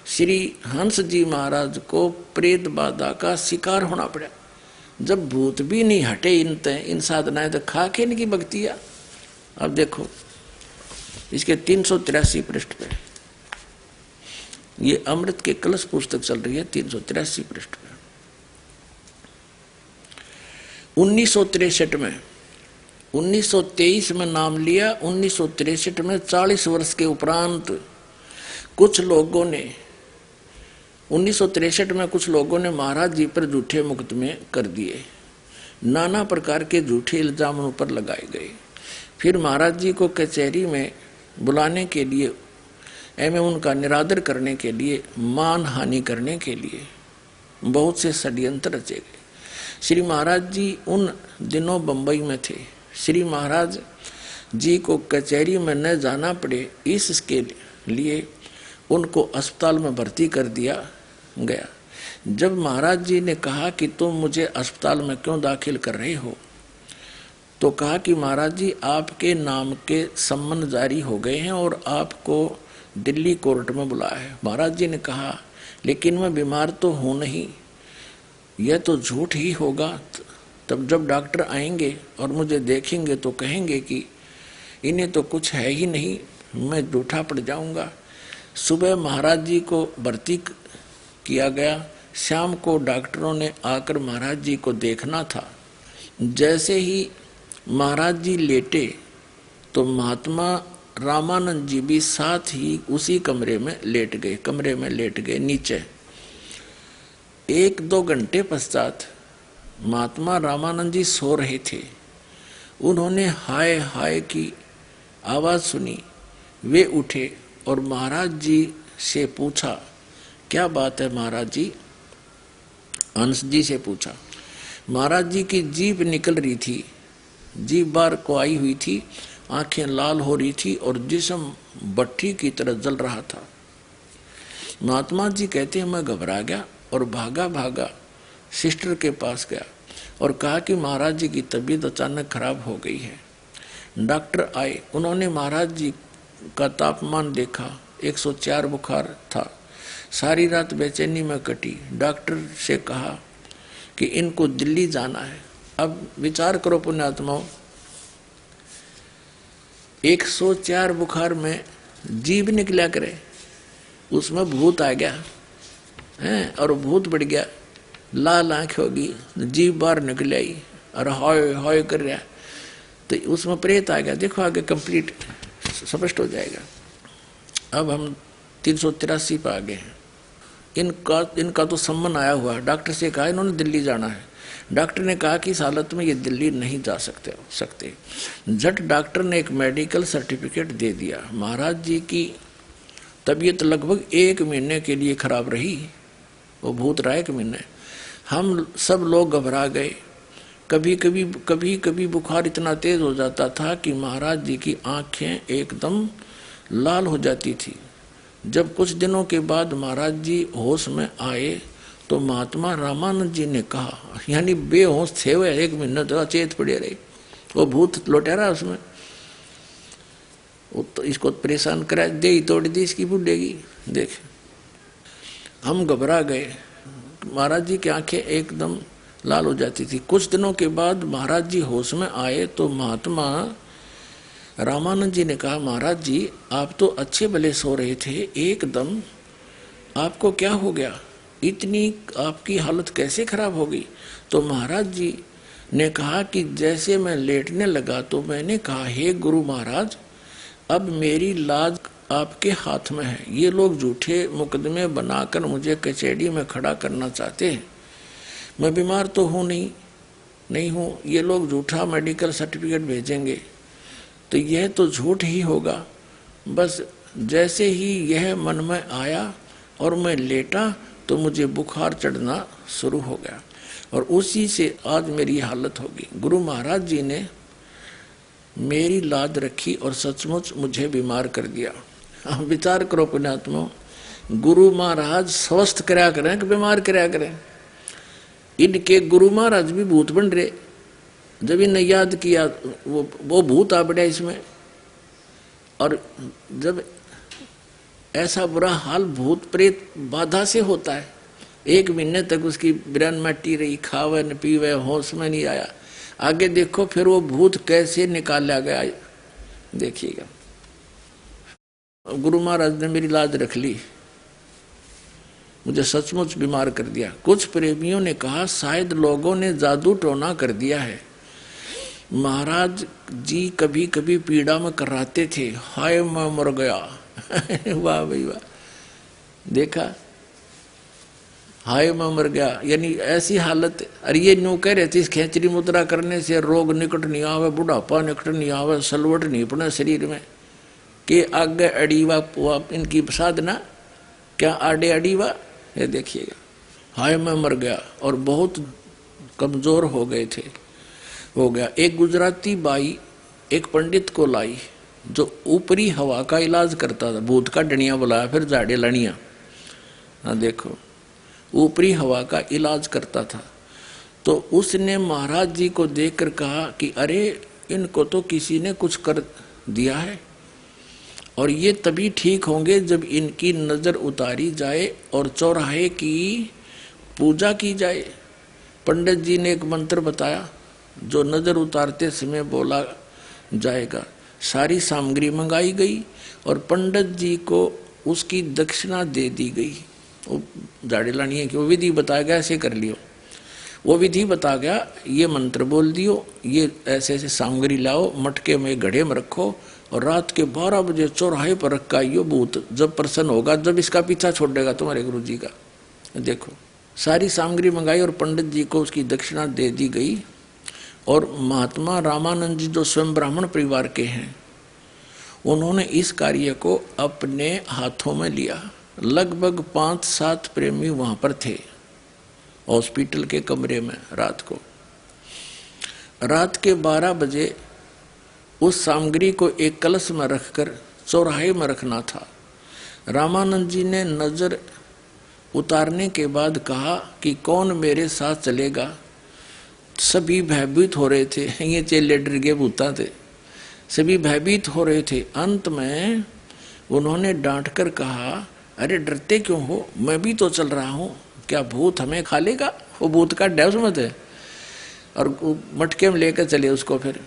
श्री हंस जी महाराज को प्रेत बाधा का शिकार होना पड़ा। जब भूत भी नहीं हटे इन साधनाएं, तो खा के इनकी भक्तियां। अब देखो इसके 383 पृष्ठ पे, ये अमृत के कलश पुस्तक चल रही है, 383 पृष्ठ पे। 1963 में, 1923 में नाम लिया, 1963 में 40 वर्ष के उपरांत कुछ लोगों ने 1963 में कुछ लोगों ने महाराज जी पर झूठे मुकदमे कर दिए। नाना प्रकार के झूठे इल्जाम उन पर लगाए गए। फिर महाराज जी को कचहरी में बुलाने के लिए एवं उनका निरादर करने के लिए, मान हानि करने के लिए बहुत से षड्यंत्र रचे गए। श्री महाराज जी उन दिनों बंबई में थे। श्री महाराज जी को कचहरी में न जाना पड़े, इसके लिए उनको अस्पताल में भर्ती कर दिया गया। जब महाराज जी ने कहा कि तुम मुझे अस्पताल में क्यों दाखिल कर रहे हो, तो कहा कि महाराज जी आपके नाम के सम्मन जारी हो गए हैं और आपको दिल्ली कोर्ट में बुलाया है। महाराज जी ने कहा लेकिन मैं बीमार तो हूं नहीं, यह तो झूठ ही होगा, तब जब डॉक्टर आएंगे और मुझे देखेंगे तो कहेंगे कि इन्हें तो कुछ है ही नहीं, मैं जूठा पड़ जाऊंगा। सुबह महाराज जी को भर्ती किया गया। शाम को डॉक्टरों ने आकर महाराज जी को देखना था। जैसे ही महाराज जी लेटे तो महात्मा रामानंद जी भी साथ ही उसी कमरे में लेट गए नीचे। 1-2 घंटे पश्चात महात्मा रामानंद जी सो रहे थे। उन्होंने हाय हाय की आवाज सुनी। वे उठे और महाराज जी से पूछा, क्या बात है महाराज जी? हंस जी से पूछा। महाराज जी की जीभ निकल रही थी, जीभ बाहर को आई हुई थी, आंखें लाल हो रही थी और जिस्म भट्ठी की तरह जल रहा था। महात्मा जी कहते हैं, मैं घबरा गया और भागा सिस्टर के पास गया और कहा कि महाराज जी की तबीयत अचानक खराब हो गई है। डॉक्टर आए, उन्होंने महाराज जी का तापमान देखा, 104 बुखार था। सारी रात बेचैनी में कटी। डॉक्टर से कहा कि इनको दिल्ली जाना है। अब विचार करो पुण्यात्माओं, 104 बुखार में जीभ निकला करे, उसमें भूत आ गया है और भूत बढ़ गया, लाल आंख होगी, जीभ बाहर निकल आई और हाय हाय कर रहा, तो उसमें प्रेत आ गया। देखो आगे कंप्लीट स्पष्ट हो जाएगा। अब हम 383 पर आ गए हैं। इनका तो सम्मन आया हुआ है। डॉक्टर से कहा इन्होंने दिल्ली जाना है। डॉक्टर ने कहा कि इस हालत में ये दिल्ली नहीं जा सकते। झट डॉक्टर ने एक मेडिकल सर्टिफिकेट दे दिया। महाराज जी की तबीयत लगभग 1 महीने के लिए खराब रही, वो भूत रहा 1 महीने। हम सब लोग घबरा गए। कभी कभी बुखार इतना तेज हो जाता था कि महाराज जी की आंखें एकदम लाल हो जाती थी। जब कुछ दिनों के बाद महाराज जी होश में आए तो महात्मा रामानंद जी ने कहा, यानी बेहोश थे वे 1 महीने तो अचेत पड़े रहे, वो भूत लौटा रहा उसमें, वो तो इसको परेशान करा, दे ही तोड़ दी इसकी बुढ़ेगी। देख हम घबरा गए। महाराज जी की आंखें एकदम लाल हो जाती थी। कुछ दिनों के बाद महाराज जी होश में आए तो महात्मा रामानंद जी ने कहा, महाराज जी आप तो अच्छे भले सो रहे थे, एकदम आपको क्या हो गया, इतनी आपकी हालत कैसे खराब हो गई? तो महाराज जी ने कहा कि जैसे मैं लेटने लगा तो मैंने कहा, हे गुरु महाराज अब मेरी लाज आपके हाथ में है। ये लोग झूठे मुकदमे बनाकर मुझे कचहरी में खड़ा करना चाहते हैं। मैं बीमार तो हूँ नहीं हूँ, ये लोग झूठा मेडिकल सर्टिफिकेट भेजेंगे तो यह तो झूठ ही होगा। बस जैसे ही यह मन में आया और मैं लेटा तो मुझे बुखार चढ़ना शुरू हो गया और उसी से आज मेरी हालत होगी। गुरु महाराज जी ने मेरी लाज रखी और सचमुच मुझे बीमार कर दिया। हम विचार करो पुण्यात्मा, गुरु महाराज स्वस्थ कराया करें कि बीमार कराया करें? इनके गुरु महाराज भी भूत बन रहे। जब इन्हें याद किया वो भूत आ बढ़िया इसमें। और जब ऐसा बुरा हाल भूत प्रेत बाधा से होता है, 1 महीने तक उसकी ब्रेन मट्टी रही, खावे न पीवे, होश में नहीं आया। आगे देखो फिर वो भूत कैसे निकाला गया, देखिएगा। गुरु महाराज ने मेरी लाज रख ली, मुझे सचमुच बीमार कर दिया। कुछ प्रेमियों ने कहा शायद लोगों ने जादू टोना कर दिया है। महाराज जी कभी कभी पीड़ा में कराते थे, हाय मैं मर गया। वाह भाई वाह, देखा, हाय मैं मर गया, यानी ऐसी हालत। अरे ये न्यू कह रहे थे इस खेचरी मुद्रा करने से रोग निकट नहीं आवे, बुढ़ापा निकट नहीं आवे, सलवट नहीं पड़े शरीर में, कि आगे अड़ीवा इनकी साधना क्या आड़े अड़ीवा। ये देखिएगा, हाय मैं मर गया और बहुत कमजोर हो गया। एक गुजराती बाई एक पंडित को लाई जो ऊपरी हवा का इलाज करता था। भूत का डनिया बुलाया, फिर झाड़े लड़िया। हाँ देखो, ऊपरी हवा का इलाज करता था। तो उसने महाराज जी को देखकर कहा कि अरे इनको तो किसी ने कुछ कर दिया है और ये तभी ठीक होंगे जब इनकी नजर उतारी जाए और चौराहे की पूजा की जाए। पंडित जी ने एक मंत्र बताया, जो नजर उतारते समय बोला जाएगा। सारी सामग्री मंगाई गई और पंडित जी को उसकी दक्षिणा दे दी गई। वो झाड़ी लानी है कि वो विधि बताया गया, ऐसे कर लियो। वो विधि बता गया, ये मंत्र बोल दियो, ये ऐसे ऐसे सामग्री लाओ, मटके में घड़े में रखो और रात के 12 बजे चौराहे पर रखा आइयो। भूत जब प्रसन्न होगा, जब इसका पीछा छोड़ेगा तुम्हारे गुरु जी का। देखो सारी सामग्री मंगाई और पंडित जी को उसकी दक्षिणा दे दी गई। और महात्मा रामानंद जी जो स्वयं ब्राह्मण परिवार के हैं, उन्होंने इस कार्य को अपने हाथों में लिया। लगभग 5-7 प्रेमी वहां पर थे हॉस्पिटल के कमरे में। रात के 12 बजे उस सामग्री को एक कलश में रखकर चौराहे में रखना था। रामानंद जी ने नजर उतारने के बाद कहा कि कौन मेरे साथ चलेगा। सभी भयभीत हो रहे थे, ये चेले डर गए, भूता थे, सभी भयभीत हो रहे थे। अंत में उन्होंने डांट कर कहा, अरे डरते क्यों हो, मैं भी तो चल रहा हूं, क्या भूत हमें खा लेगा। वो भूत का डर मत है और मटके में लेकर चले उसको। फिर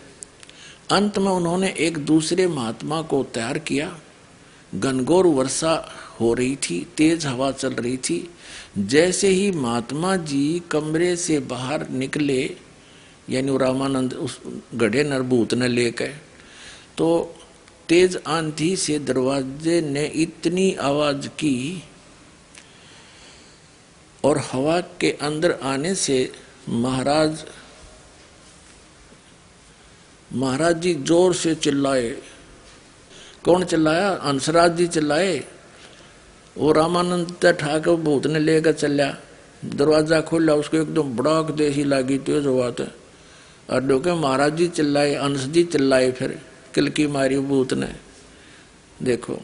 अंत में उन्होंने एक दूसरे महात्मा को तैयार किया। घनघोर वर्षा हो रही थी, तेज हवा चल रही थी। जैसे ही महात्मा जी कमरे से बाहर निकले, यानी रामानंद उस गढ़े नरभूत ने लेकर, तो तेज आंधी से दरवाजे ने इतनी आवाज की और हवा के अंदर आने से महाराज जी जोर से चिल्लाए। कौन चिल्लाया? हंसराज जी चिल्लाए। वो रामानंद ठाकर भूत ने लेकर चलिया। दरवाजा खोला, उसको एकदम बड़ाक देसी लागी, तेज बात है। और देखो महाराज जी चिल्लाए, हंस जी चिल्लाए, फिर किलकी मारी भूत ने। देखो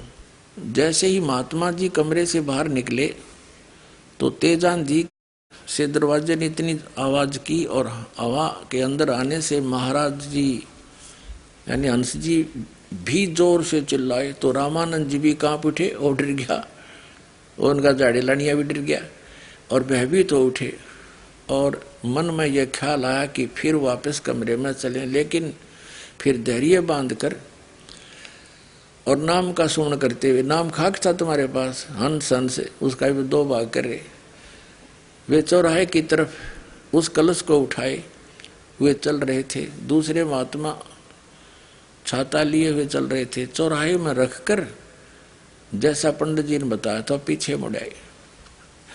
जैसे ही महात्मा जी कमरे से बाहर निकले तो तेज आंधी से दरवाजे ने इतनी आवाज की और हवा के अंदर आने से महाराज जी यानी हंस जी भी जोर से चिल्लाए। तो रामानंद जी भी कांप उठे और डर गया, और उनका झाड़ी लानिया भी डर गया और भयभीत हो उठे। और मन में यह ख्याल आया कि फिर वापस कमरे में चलें, लेकिन फिर धैर्य बांध कर और नाम का सुमन करते हुए, नाम खाक था तुम्हारे पास, हंस हंस, उसका भी 2 भाग करे। वे चौराहे की तरफ उस कलश को उठाए हुए चल रहे थे। दूसरे महात्मा छाता लिए हुए चल रहे थे। चौराहे में रखकर जैसा पंडित जी ने बताया था पीछे मुड़ आए।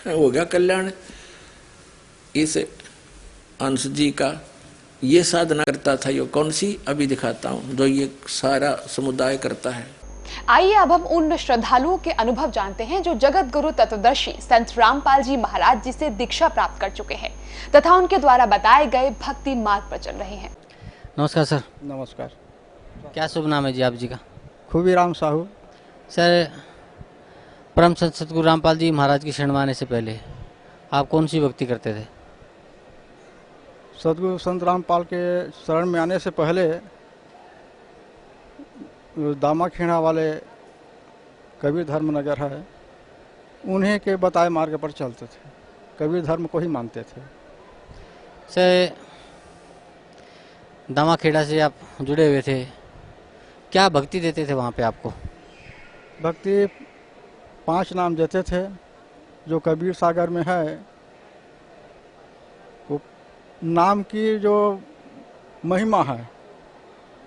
हो गया कल्याण। इस अंश जी का ये साधना करता था। ये कौन सी अभी दिखाता हूं, जो ये सारा समुदाय करता है। आइए अब हम उन श्रद्धालुओं के अनुभव जानते हैं जो जगत गुरु तत्वदर्शी संत रामपाल जी महाराज जी से दीक्षा प्राप्त कर चुके हैं तथा उनके द्वारा बताए गए भक्ति मार्ग पर चल रहे हैं। नमस्कार सर। नमस्कार। क्या शुभ नाम है जी आप जी का? खूबीराम साहू। सर, परम संत सतगुरु रामपाल जी महाराज की शरण में आने से पहले आप कौन सी भक्ति करते थे? सतगुरु संत रामपाल के शरण में आने से पहले दामाखेड़ा वाले कबीर धर्म नगर है, उन्हीं के बताए मार्ग पर चलते थे। कबीर धर्म को ही मानते थे। सर, दामाखेड़ा से आप जुड़े हुए थे, क्या भक्ति देते थे वहाँ पे आपको? भक्ति 5 नाम देते थे जो कबीर सागर में है। वो नाम की जो महिमा है,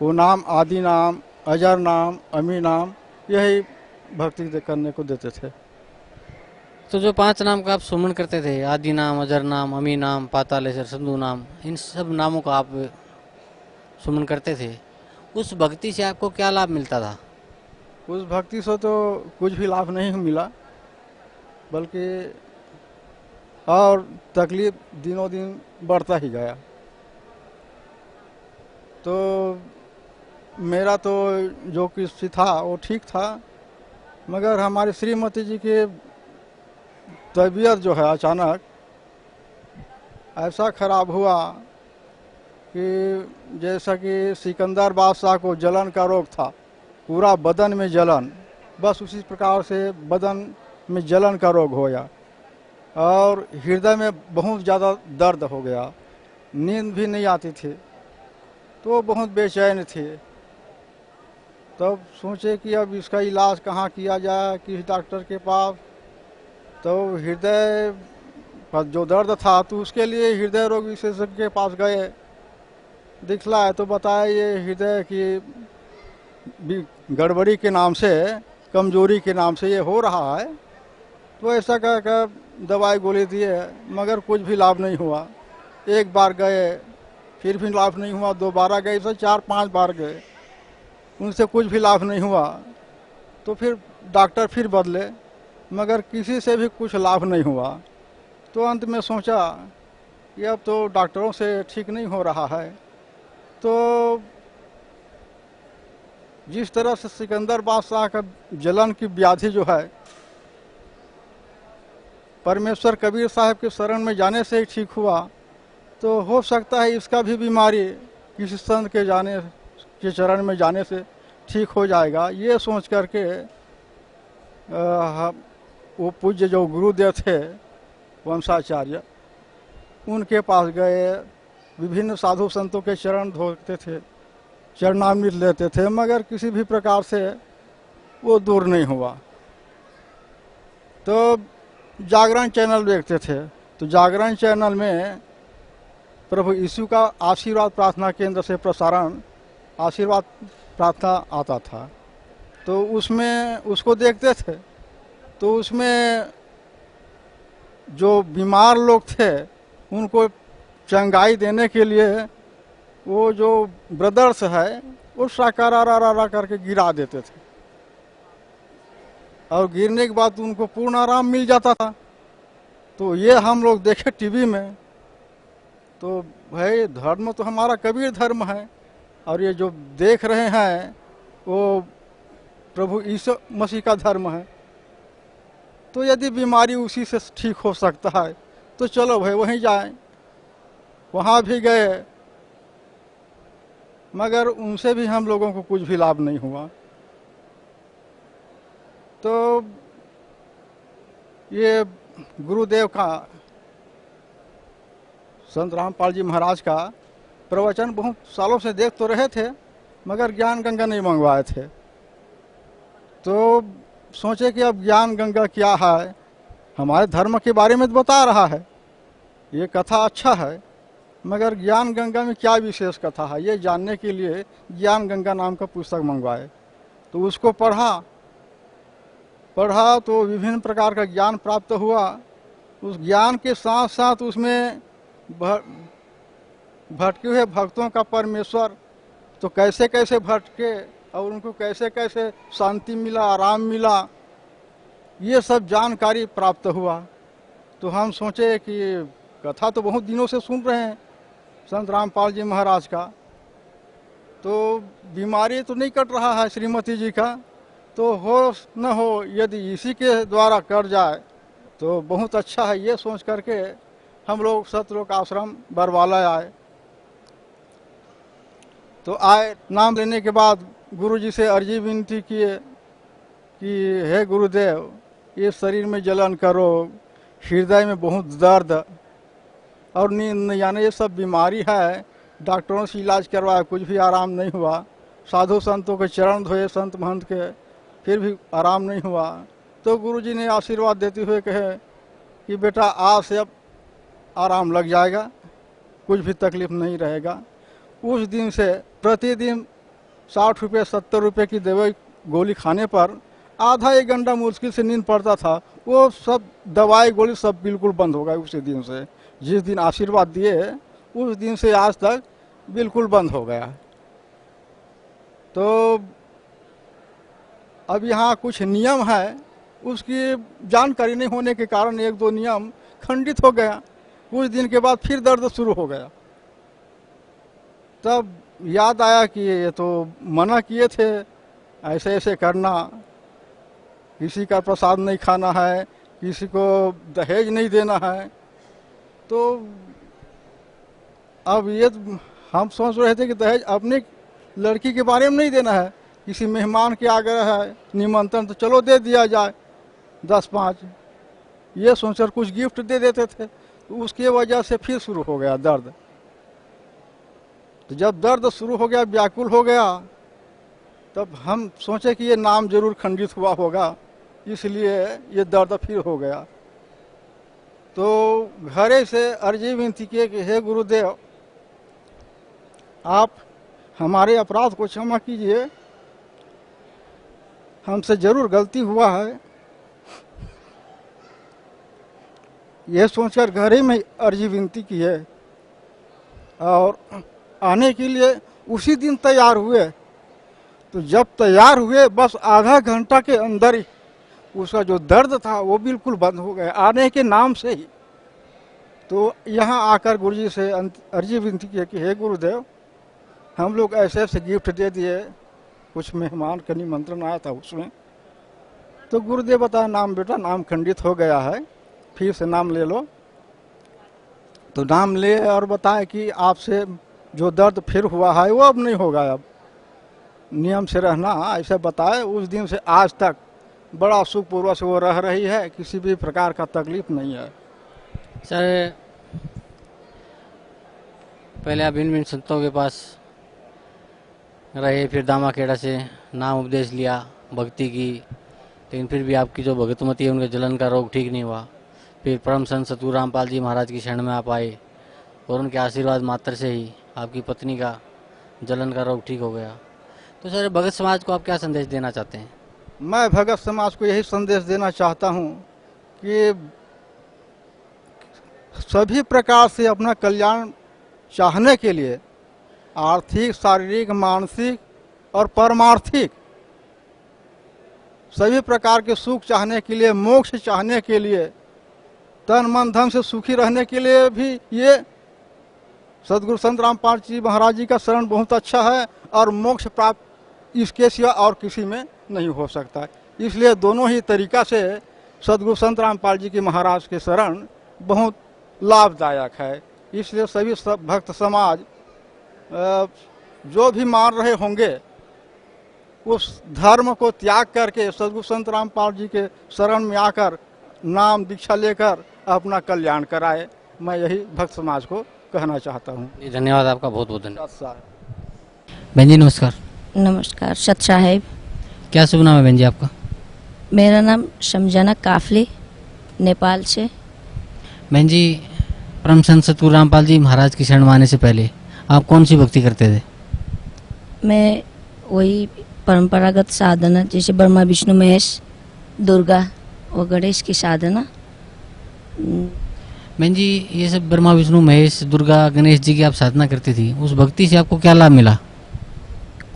वो नाम आदि नाम, अजर नाम, अमी नाम, यही भक्ति करने को देते थे। तो जो 5 नाम का आप सुमन करते थे, आदि नाम, अजर नाम, अमी नाम, पातालेश्वर, संधु नाम, इन सब नामों का आप सुमन करते थे, उस भक्ति से आपको क्या लाभ मिलता था? उस भक्ति से तो कुछ भी लाभ नहीं मिला, बल्कि और तकलीफ दिनों दिन बढ़ता ही गया। तो मेरा तो जो कुछ था वो ठीक था, मगर हमारी श्रीमती जी की तबीयत जो है अचानक ऐसा खराब हुआ कि जैसा कि सिकंदर बादशाह को जलन का रोग था, पूरा बदन में जलन, बस उसी प्रकार से बदन में जलन का रोग हो गया और हृदय में बहुत ज़्यादा दर्द हो गया। नींद भी नहीं आती थी। तो बहुत बेचैन थे। तब सोचे कि अब इसका इलाज कहाँ किया जाए, किस डॉक्टर के पास। तो हृदय पर जो दर्द था तो उसके लिए हृदय रोग विशेषज्ञ के पास गए, दिखलाए तो बताया ये हृदय की गड़बड़ी के नाम से, कमजोरी के नाम से ये हो रहा है। तो ऐसा कहकर दवाई गोली दिए, मगर कुछ भी लाभ नहीं हुआ। एक बार गए, फिर भी लाभ नहीं हुआ। दोबारा गए, ऐसे 4-5 बार गए, उनसे कुछ भी लाभ नहीं हुआ। तो फिर डॉक्टर फिर बदले, मगर किसी से भी कुछ लाभ नहीं हुआ। तो अंत में सोचा कि अब तो डॉक्टरों से ठीक नहीं हो रहा है। तो जिस तरह से सिकंदर बादशाह का जलन की व्याधि जो है परमेश्वर कबीर साहब के शरण में जाने से ही ठीक हुआ, तो हो सकता है इसका भी बीमारी किसी संत के जाने के चरण में जाने से ठीक हो जाएगा। ये सोच करके वो पूज्य जो गुरुदेव थे वंशाचार्य, उनके पास गए, विभिन्न साधु संतों के चरण धोते थे, चरणामृत लेते थे, मगर किसी भी प्रकार से वो दूर नहीं हुआ। तो जागरण चैनल देखते थे, तो जागरण चैनल में प्रभु यीशु का आशीर्वाद प्रार्थना केंद्र से प्रसारण आशीर्वाद प्रार्थना आता था। तो उसमें उसको देखते थे, तो उसमें जो बीमार लोग थे उनको चंगाई देने के लिए वो जो ब्रदर्स है वो साकारा करके गिरा देते थे, और गिरने के बाद उनको पूर्ण आराम मिल जाता था। तो ये हम लोग देखे टीवी में, तो भाई धर्म तो हमारा कबीर धर्म है, और ये जो देख रहे हैं वो प्रभु यीशु मसीह का धर्म है। तो यदि बीमारी उसी से ठीक हो सकता है तो चलो भाई वहीं जाएं। वहाँ भी गए, मगर उनसे भी हम लोगों को कुछ भी लाभ नहीं हुआ। तो ये गुरुदेव का, संत रामपाल जी महाराज का प्रवचन बहुत सालों से देख तो रहे थे, मगर ज्ञान गंगा नहीं मंगवाए थे। तो सोचे कि अब ज्ञान गंगा क्या है, हमारे धर्म के बारे में तो बता रहा है, ये कथा अच्छा है, मगर ज्ञान गंगा में क्या विशेष कथा है, ये जानने के लिए ज्ञान गंगा नाम का पुस्तक मंगवाए। तो उसको पढ़ा तो विभिन्न प्रकार का ज्ञान प्राप्त हुआ। उस ज्ञान के साथ साथ उसमें भटके हुए भक्तों का परमेश्वर तो कैसे कैसे भटके और उनको कैसे कैसे शांति मिला, आराम मिला, ये सब जानकारी प्राप्त हुआ। तो हम सोचे कि कथा तो बहुत दिनों से सुन रहे हैं संत रामपाल जी महाराज का, तो बीमारी तो नहीं कट रहा है श्रीमती जी का, तो हो न हो यदि इसी के द्वारा कर जाए तो बहुत अच्छा है। ये सोच करके हम लोग सतलोक आश्रम बरवाला आए। तो आए, नाम लेने के बाद गुरु जी से अर्जी विनती किए कि हे गुरुदेव, ये शरीर में जलन करो, हृदय में बहुत दर्द और नींद नहीं आने, ये सब बीमारी है। डॉक्टरों से इलाज करवाया, कुछ भी आराम नहीं हुआ। साधु संतों के चरण धोए, संत महंत के, फिर भी आराम नहीं हुआ। तो गुरु जी ने आशीर्वाद देते हुए कहे कि बेटा आज से अब आराम लग जाएगा, कुछ भी तकलीफ नहीं रहेगा। उस दिन से प्रतिदिन 60 रुपये 70 रुपये की दवाई गोली खाने पर आधा एक घंटा मुश्किल से नींद पड़ता था। वो सब दवाई गोली सब बिल्कुल बंद हो गए उसी दिन से। जिस दिन आशीर्वाद दिए उस दिन से आज तक बिल्कुल बंद हो गया। तो अब यहाँ कुछ नियम है, उसकी जानकारी नहीं होने के कारण 1-2 नियम खंडित हो गया। कुछ दिन के बाद फिर दर्द शुरू हो गया। तब याद आया कि ये तो मना किए थे ऐसे ऐसे करना, किसी का प्रसाद नहीं खाना है, किसी को दहेज नहीं देना है। तो अब ये हम सोच रहे थे कि दहेज अपनी लड़की के बारे में नहीं देना है, किसी मेहमान के आग्रह है, निमंत्रण, तो चलो दे दिया जाए 10-5, ये सोचकर कुछ गिफ्ट दे देते थे। तो उसकी वजह से फिर शुरू हो गया दर्द। तो जब दर्द शुरू हो गया, व्याकुल हो गया, तब हम सोचे कि ये नाम जरूर खंडित हुआ होगा, इसलिए ये दर्द फिर हो गया। तो घरे से अर्जी विनती किए कि हे गुरुदेव, आप हमारे अपराध को क्षमा कीजिए, हमसे जरूर गलती हुआ है। यह सोचकर घर ही में अर्जी विनती की है और आने के लिए उसी दिन तैयार हुए। तो जब तैयार हुए बस आधा घंटा के अंदर ही उसका जो दर्द था वो बिल्कुल बंद हो गया, आने के नाम से ही। तो यहाँ आकर गुरुजी से अर्जी विनती की कि हे गुरुदेव, हम लोग ऐसे ऐसे गिफ्ट दे दिए, कुछ मेहमान का निमंत्रण आया था उसमें। तो गुरुदेव बताया, नाम बेटा नाम खंडित हो गया है, फिर से नाम ले लो। तो नाम ले और बताया कि आपसे जो दर्द फिर हुआ है वो अब नहीं होगा, अब नियम से रहना, ऐसे बताए। उस दिन से आज तक बड़ा सुखपूर्वक से वो रह रही है, किसी भी प्रकार का तकलीफ नहीं है। सर, पहले आप भिन्न भिन्न संतों के पास रहे, फिर दामा खेड़ा से नाम उपदेश लिया, भक्ति की, लेकिन फिर भी आपकी जो भगतमती है उनके जलन का रोग ठीक नहीं हुआ। फिर परम संत सतगुरु रामपाल जी महाराज की शरण में आप आए और उनके आशीर्वाद मात्र से ही आपकी पत्नी का जलन का रोग ठीक हो गया। तो सर, भगत समाज को आप क्या संदेश देना चाहते हैं? मैं भगत समाज को यही संदेश देना चाहता हूँ कि सभी प्रकार से अपना कल्याण चाहने के लिए, आर्थिक, शारीरिक, मानसिक और परमार्थिक सभी प्रकार के सुख चाहने के लिए, मोक्ष चाहने के लिए, तन मन धन से सुखी रहने के लिए भी ये सदगुरु संत रामपाल जी महाराज जी का शरण बहुत अच्छा है और मोक्ष प्राप्त इसके सिवा और किसी में नहीं हो सकता। इसलिए दोनों ही तरीका से सदगुरु संत रामपाल जी की महाराज के शरण बहुत लाभदायक है। इसलिए सभी भक्त समाज जो भी मान रहे होंगे उस धर्म को त्याग करके सदगुरु संत रामपाल जी के शरण में आकर नाम दीक्षा लेकर अपना कल्याण कराए। मैं यही भक्त समाज को कहना चाहता हूँ। धन्यवाद आपका, बहुत बहुत धन्यवाद। बहन जी नमस्कार। नमस्कार। सत साहेब। क्या शुभ नाम है बहन जी आपका? मेरा नाम समझाना काफली, नेपाल से। बहन जी, परम संत सतगुरु रामपाल जी महाराज की शरण में आने से पहले आप कौन सी भक्ति करते थे? मैं वही परंपरागत साधना, जैसे ब्रह्मा विष्णु महेश दुर्गा और गणेश की साधना। बहन जी, ये सब ब्रह्मा विष्णु महेश दुर्गा गणेश जी की आप साधना करती थी, उस भक्ति से आपको क्या लाभ मिला?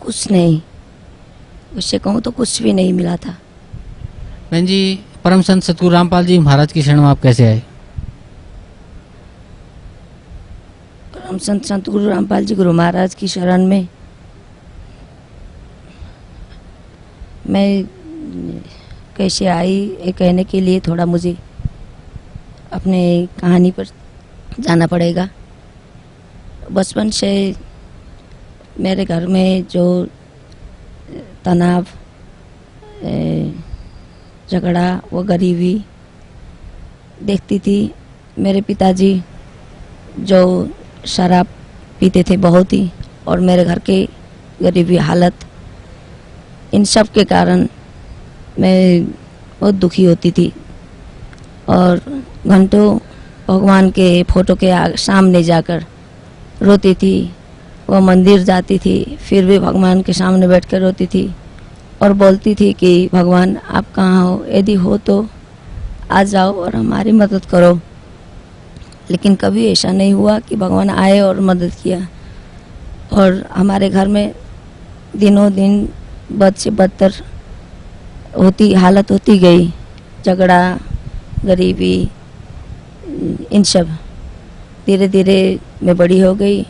कुछ नहीं, उससे कहूँ तो कुछ भी नहीं मिला था। बहन जी, परम संत सतगुरु रामपाल जी महाराज की शरण में आप कैसे आए? परम संत सतगुरु रामपाल जी गुरु महाराज की शरण में मैं कैसे आई ये कहने के लिए थोड़ा मुझे अपने कहानी पर जाना पड़ेगा। बचपन से मेरे घर में जो तनाव, झगड़ा व गरीबी देखती थी। मेरे पिताजी जो शराब पीते थे बहुत ही, और मेरे घर के गरीबी हालत, इन सब के कारण मैं बहुत दुखी होती थी और घंटों भगवान के फोटो के सामने जाकर रोती थी। वह मंदिर जाती थी, फिर भी भगवान के सामने बैठकर रोती थी और बोलती थी कि भगवान आप कहाँ हो, यदि हो तो आ जाओ और हमारी मदद करो। लेकिन कभी ऐसा नहीं हुआ कि भगवान आए और मदद किया। और हमारे घर में दिनों दिन बद से बदतर हालत होती गई। झगड़ा, गरीबी, इन सब। धीरे धीरे मैं बड़ी हो गई,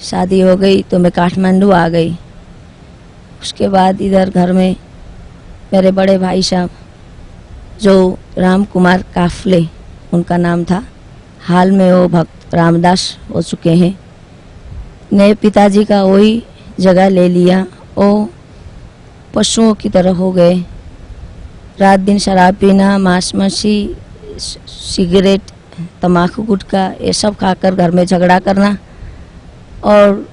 शादी हो गई तो मैं काठमांडू आ गई। उसके बाद इधर घर में मेरे बड़े भाई साहब जो राम कुमार काफले उनका नाम था, हाल में वो भक्त रामदास हो चुके हैं, ने पिताजी का वही जगह ले लिया। वो पशुओं की तरह हो गए। रात दिन शराब पीना, मांस मछली, सिगरेट, तम्बाकू, गुटखा, ये सब खाकर घर में झगड़ा करना और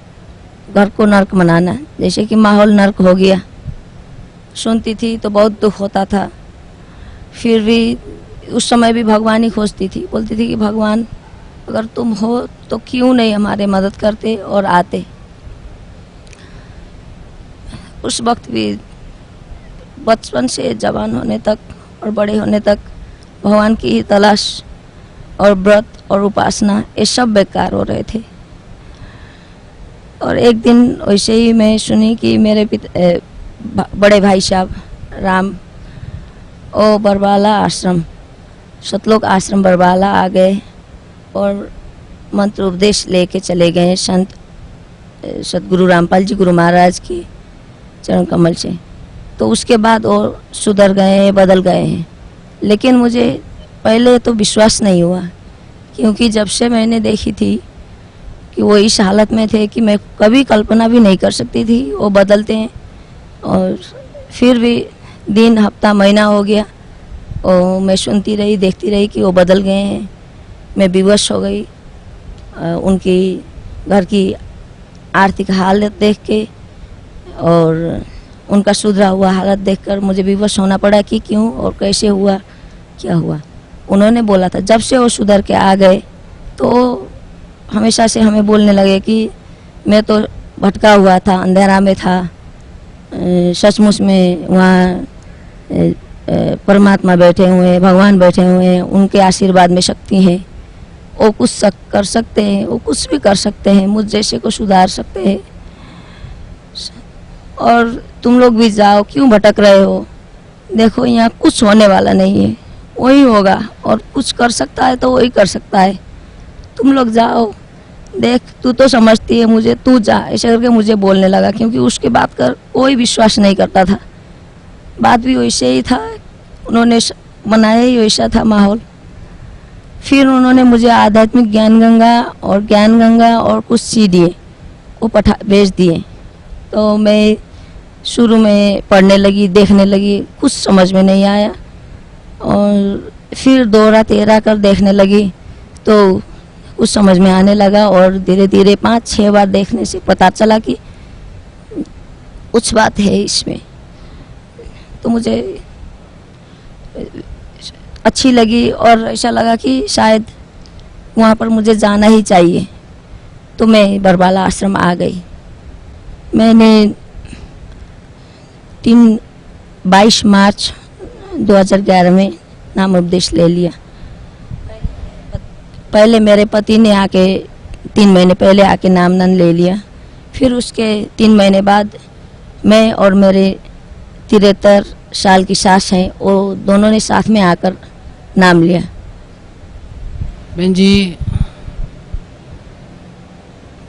घर को नर्क बनाना, जैसे कि माहौल नर्क हो गया। सुनती थी तो बहुत दुख होता था। फिर भी उस समय भी भगवान ही खोजती थी, बोलती थी कि भगवान अगर तुम हो तो क्यों नहीं हमारे मदद करते और आते। उस वक्त भी बचपन से जवान होने तक और बड़े होने तक भगवान की ही तलाश और व्रत और उपासना ये सब बेकार हो रहे थे। और एक दिन वैसे ही मैं सुनी कि मेरे बड़े भाई साहब राम ओ बरवाला आश्रम, सतलोक आश्रम बरवाला आ गए और मंत्र उपदेश लेके चले गए संत सतगुरु रामपाल जी गुरु महाराज की चरण कमल से। तो उसके बाद वो सुधर गए हैं, बदल गए हैं। लेकिन मुझे पहले तो विश्वास नहीं हुआ, क्योंकि जब से मैंने देखी थी कि वो इस हालत में थे कि मैं कभी कल्पना भी नहीं कर सकती थी वो बदलते हैं। और फिर भी दिन हफ्ता महीना हो गया और मैं सुनती रही, देखती रही कि वो बदल गए हैं। मैं विवश हो गई उनकी घर की आर्थिक हालत देख के, और उनका सुधरा हुआ हालत देखकर मुझे विवश होना पड़ा कि क्यों और कैसे हुआ, क्या हुआ। उन्होंने बोला था जब से वो सुधर के आ गए तो हमेशा से हमें बोलने लगे कि मैं तो भटका हुआ था, अंधेरा में था, सचमुच में वहाँ परमात्मा बैठे हुए हैं, भगवान बैठे हुए हैं, उनके आशीर्वाद में शक्ति है, वो कुछ कर सकते हैं, वो कुछ भी कर सकते हैं, मुझ जैसे को सुधार सकते हैं। और तुम लोग भी जाओ, क्यों भटक रहे हो, देखो यहाँ कुछ होने वाला नहीं है, वही होगा, और कुछ कर सकता है तो वही कर सकता है, तुम लोग जाओ, देख तू तो समझती है मुझे, तू जा, ऐसे करके मुझे बोलने लगा। क्योंकि उसके बात कर कोई विश्वास नहीं करता था, बात भी वैसे ही था, उन्होंने बनाया ही वैसा था माहौल। फिर उन्होंने मुझे आध्यात्मिक ज्ञान गंगा और कुछ सीडी वो भेज दिए। तो मैं शुरू में पढ़ने लगी, देखने लगी, कुछ समझ में नहीं आया, और फिर 2 रात 13 कर देखने लगी तो कुछ समझ में आने लगा। और धीरे धीरे 5-6 बार देखने से पता चला कि कुछ बात है इसमें। तो मुझे अच्छी लगी और ऐसा लगा कि शायद वहाँ पर मुझे जाना ही चाहिए। तो मैं बरवाला आश्रम आ गई। मैंने 22 मार्च 2011 में नाम उपदेश ले लिया। पहले मेरे पति ने आके 3 महीने पहले आके नामदान ले लिया। फिर उसके 3 महीने बाद मैं और मेरे 73 साल की सास हैं, वो दोनों ने साथ में आकर नाम लिया। बहन जी,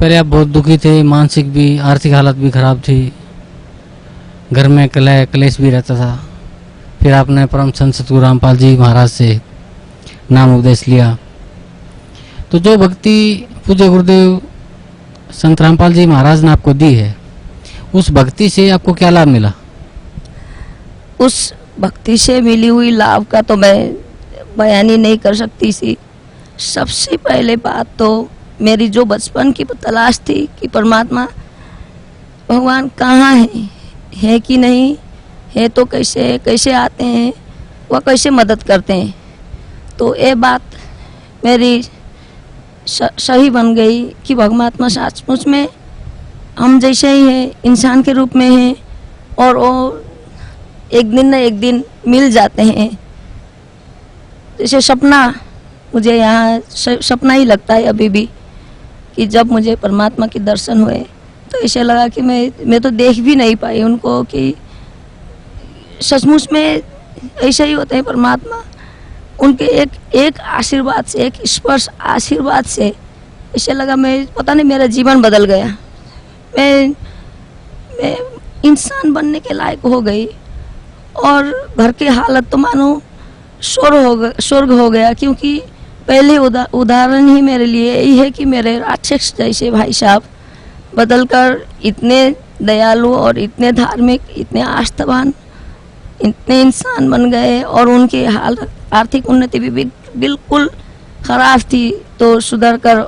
पहले आप बहुत दुखी थे, मानसिक भी, आर्थिक हालत भी खराब थी, घर में कलेश भी रहता था। फिर आपने परम संत सतगुरु रामपाल जी महाराज से नाम उपदेश लिया। तो जो भक्ति पूज्य गुरुदेव संत रामपाल जी महाराज ने आपको दी है, उस भक्ति से आपको क्या लाभ मिला? उस भक्ति से मिली हुई लाभ का तो मैं बयान ही नहीं कर सकती सी। सबसे पहले बात तो मेरी जो बचपन की तलाश थी कि परमात्मा भगवान कहाँ है कि नहीं है, तो कैसे आते हैं, वह कैसे मदद करते हैं। तो ये बात मेरी सही बन गई कि भगवात्मा सचमुच में हम जैसे ही हैं, इंसान के रूप में हैं, और वो एक दिन न एक दिन मिल जाते हैं। जैसे सपना, मुझे यहाँ सपना ही लगता है अभी भी, कि जब मुझे परमात्मा के दर्शन हुए तो ऐसे लगा कि मैं तो देख भी नहीं पाई उनको, कि सचमुच में ऐसा ही होता है परमात्मा। उनके एक आशीर्वाद से, एक स्पर्श आशीर्वाद से ऐसे लगा, मैं पता नहीं मेरा जीवन बदल गया, मैं इंसान बनने के लायक हो गई। और घर की हालत तो मानो स्वर्ग हो गया, क्योंकि पहले उदाहरण ही मेरे लिए यही है कि मेरे राक्षस जैसे भाई साहब बदलकर इतने दयालु और इतने धार्मिक, इतने आस्थावान, इतने इंसान बन गए। और उनकी हालत आर्थिक उन्नति भी बिल्कुल खराब थी, तो सुधर कर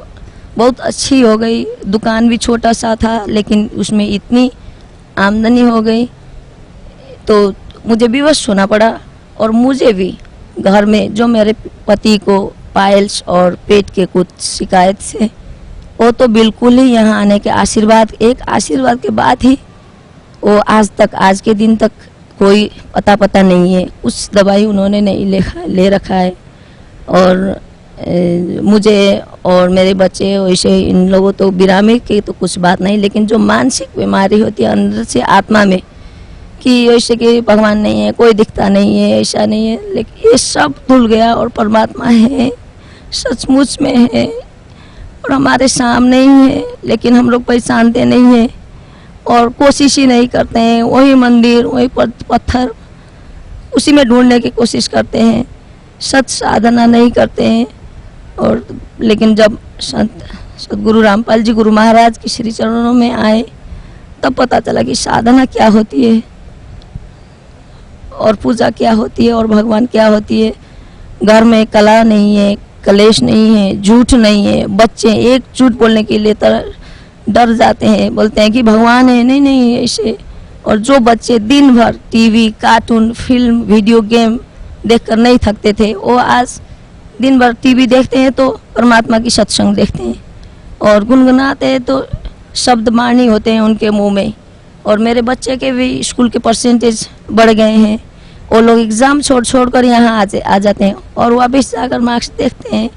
बहुत अच्छी हो गई। दुकान भी छोटा सा था लेकिन उसमें इतनी आमदनी हो गई तो मुझे विवश होना पड़ा। और मुझे भी घर में जो मेरे पति को पाइल्स और पेट के कुछ शिकायत से, वो तो बिल्कुल ही यहाँ आने के आशीर्वाद के बाद ही वो आज के दिन तक कोई पता नहीं है। कुछ दवाई उन्होंने नहीं ले रखा है। और मुझे और मेरे बच्चे वैसे इन लोगों तो बिरामी की तो कुछ बात नहीं, लेकिन जो मानसिक बीमारी होती है अंदर से आत्मा में कि ऐसे कि भगवान नहीं है, कोई दिखता नहीं है, ऐसा नहीं है, लेकिन ये सब भूल गया और परमात्मा है, सचमुच में है और हमारे सामने ही है। लेकिन हम लोग पहचानते नहीं हैं और कोशिश ही नहीं करते हैं। वही मंदिर, वही पत्थर, उसी में ढूंढने की कोशिश करते हैं, सत साधना नहीं करते हैं। और लेकिन जब सदगुरु रामपाल जी गुरु महाराज के श्री चरणों में आए तब पता चला कि साधना क्या होती है और पूजा क्या होती है और भगवान क्या होती है। घर में कला नहीं है, कलेश नहीं है, झूठ नहीं है। बच्चे एक झूठ बोलने के लिए डर जाते हैं, बोलते हैं कि भगवान है, नहीं ऐसे। और जो बच्चे दिन भर TV, cartoon, film, video game देखकर नहीं थकते थे, वो आज दिन भर टीवी देखते हैं तो परमात्मा की सत्संग देखते हैं और गुनगुनाते हैं तो शब्द मानी होते हैं उनके मुंह में। और मेरे बच्चे के भी स्कूल के परसेंटेज बढ़ गए हैं। वो लोग एग्ज़ाम छोड़ कर यहाँ आ जाते हैं और वापस जाकर मार्क्स देखते हैं,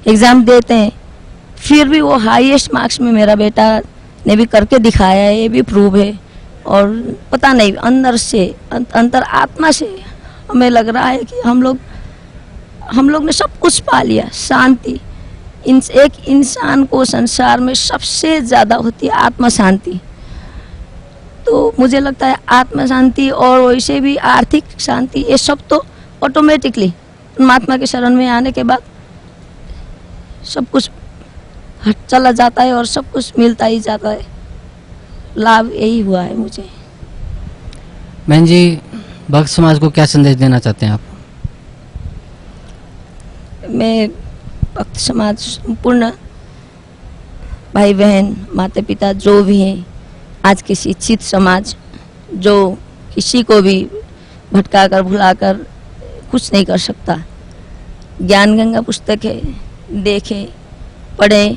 एग्ज़ाम देते हैं, फिर भी वो हाईएस्ट मार्क्स में मेरा बेटा ने भी करके दिखाया है, ये भी प्रूव है। और पता नहीं अंदर से अंतर आत्मा से हमें लग रहा है कि हम लोग ने सब कुछ पा लिया। शांति, एक इंसान को संसार में सबसे ज़्यादा होती है आत्मा शांति। तो मुझे लगता है आत्मा शांति और वैसे भी आर्थिक शांति, ये सब तो ऑटोमेटिकली परमात्मा के शरण में आने के बाद सब कुछ चला जाता है और सब कुछ मिलता ही जाता है। लाभ यही हुआ है मुझे। बहन जी, भक्त समाज को क्या संदेश देना चाहते हैं आप? मैं भक्त समाज, संपूर्ण भाई बहन, माता पिता जो भी हैं, आज के शिक्षित समाज जो किसी को भी भटकाकर भुलाकर कुछ नहीं कर सकता, ज्ञान गंगा पुस्तक है, देखें, पढ़ें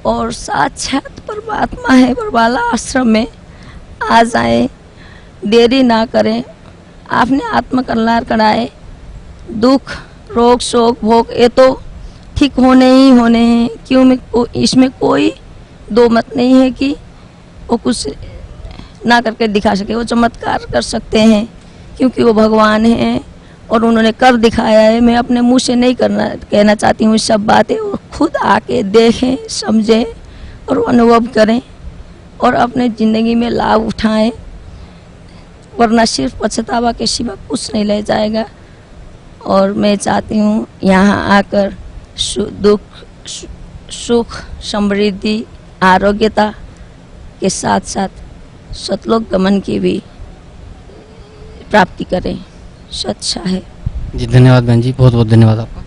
और साक्षात परमात्मा है बरवाला आश्रम में आ जाएं, देरी ना करें। आपने आत्मकल्याण कराए, दुख, रोग, शोक, भोग ये तो ठीक होने ही होने हैं। क्यों में इसमें कोई दो मत नहीं है कि वो कुछ ना करके दिखा सके। वो चमत्कार कर सकते हैं क्योंकि वो भगवान हैं और उन्होंने कर दिखाया है। मैं अपने मुंह से नहीं कहना चाहती हूँ सब बातें। वो खुद आके देखें, समझें और अनुभव करें और अपने ज़िंदगी में लाभ उठाएं, वरना सिर्फ पछतावा के सिवा कुछ नहीं ले जाएगा। और मैं चाहती हूँ यहाँ आकर दुख, सुख, समृद्धि, आरोग्यता के साथ साथ सतलोक गमन की भी प्राप्ति करें। सच्चा है। जी धन्यवाद बहन जी, बहुत बहुत धन्यवाद आपका।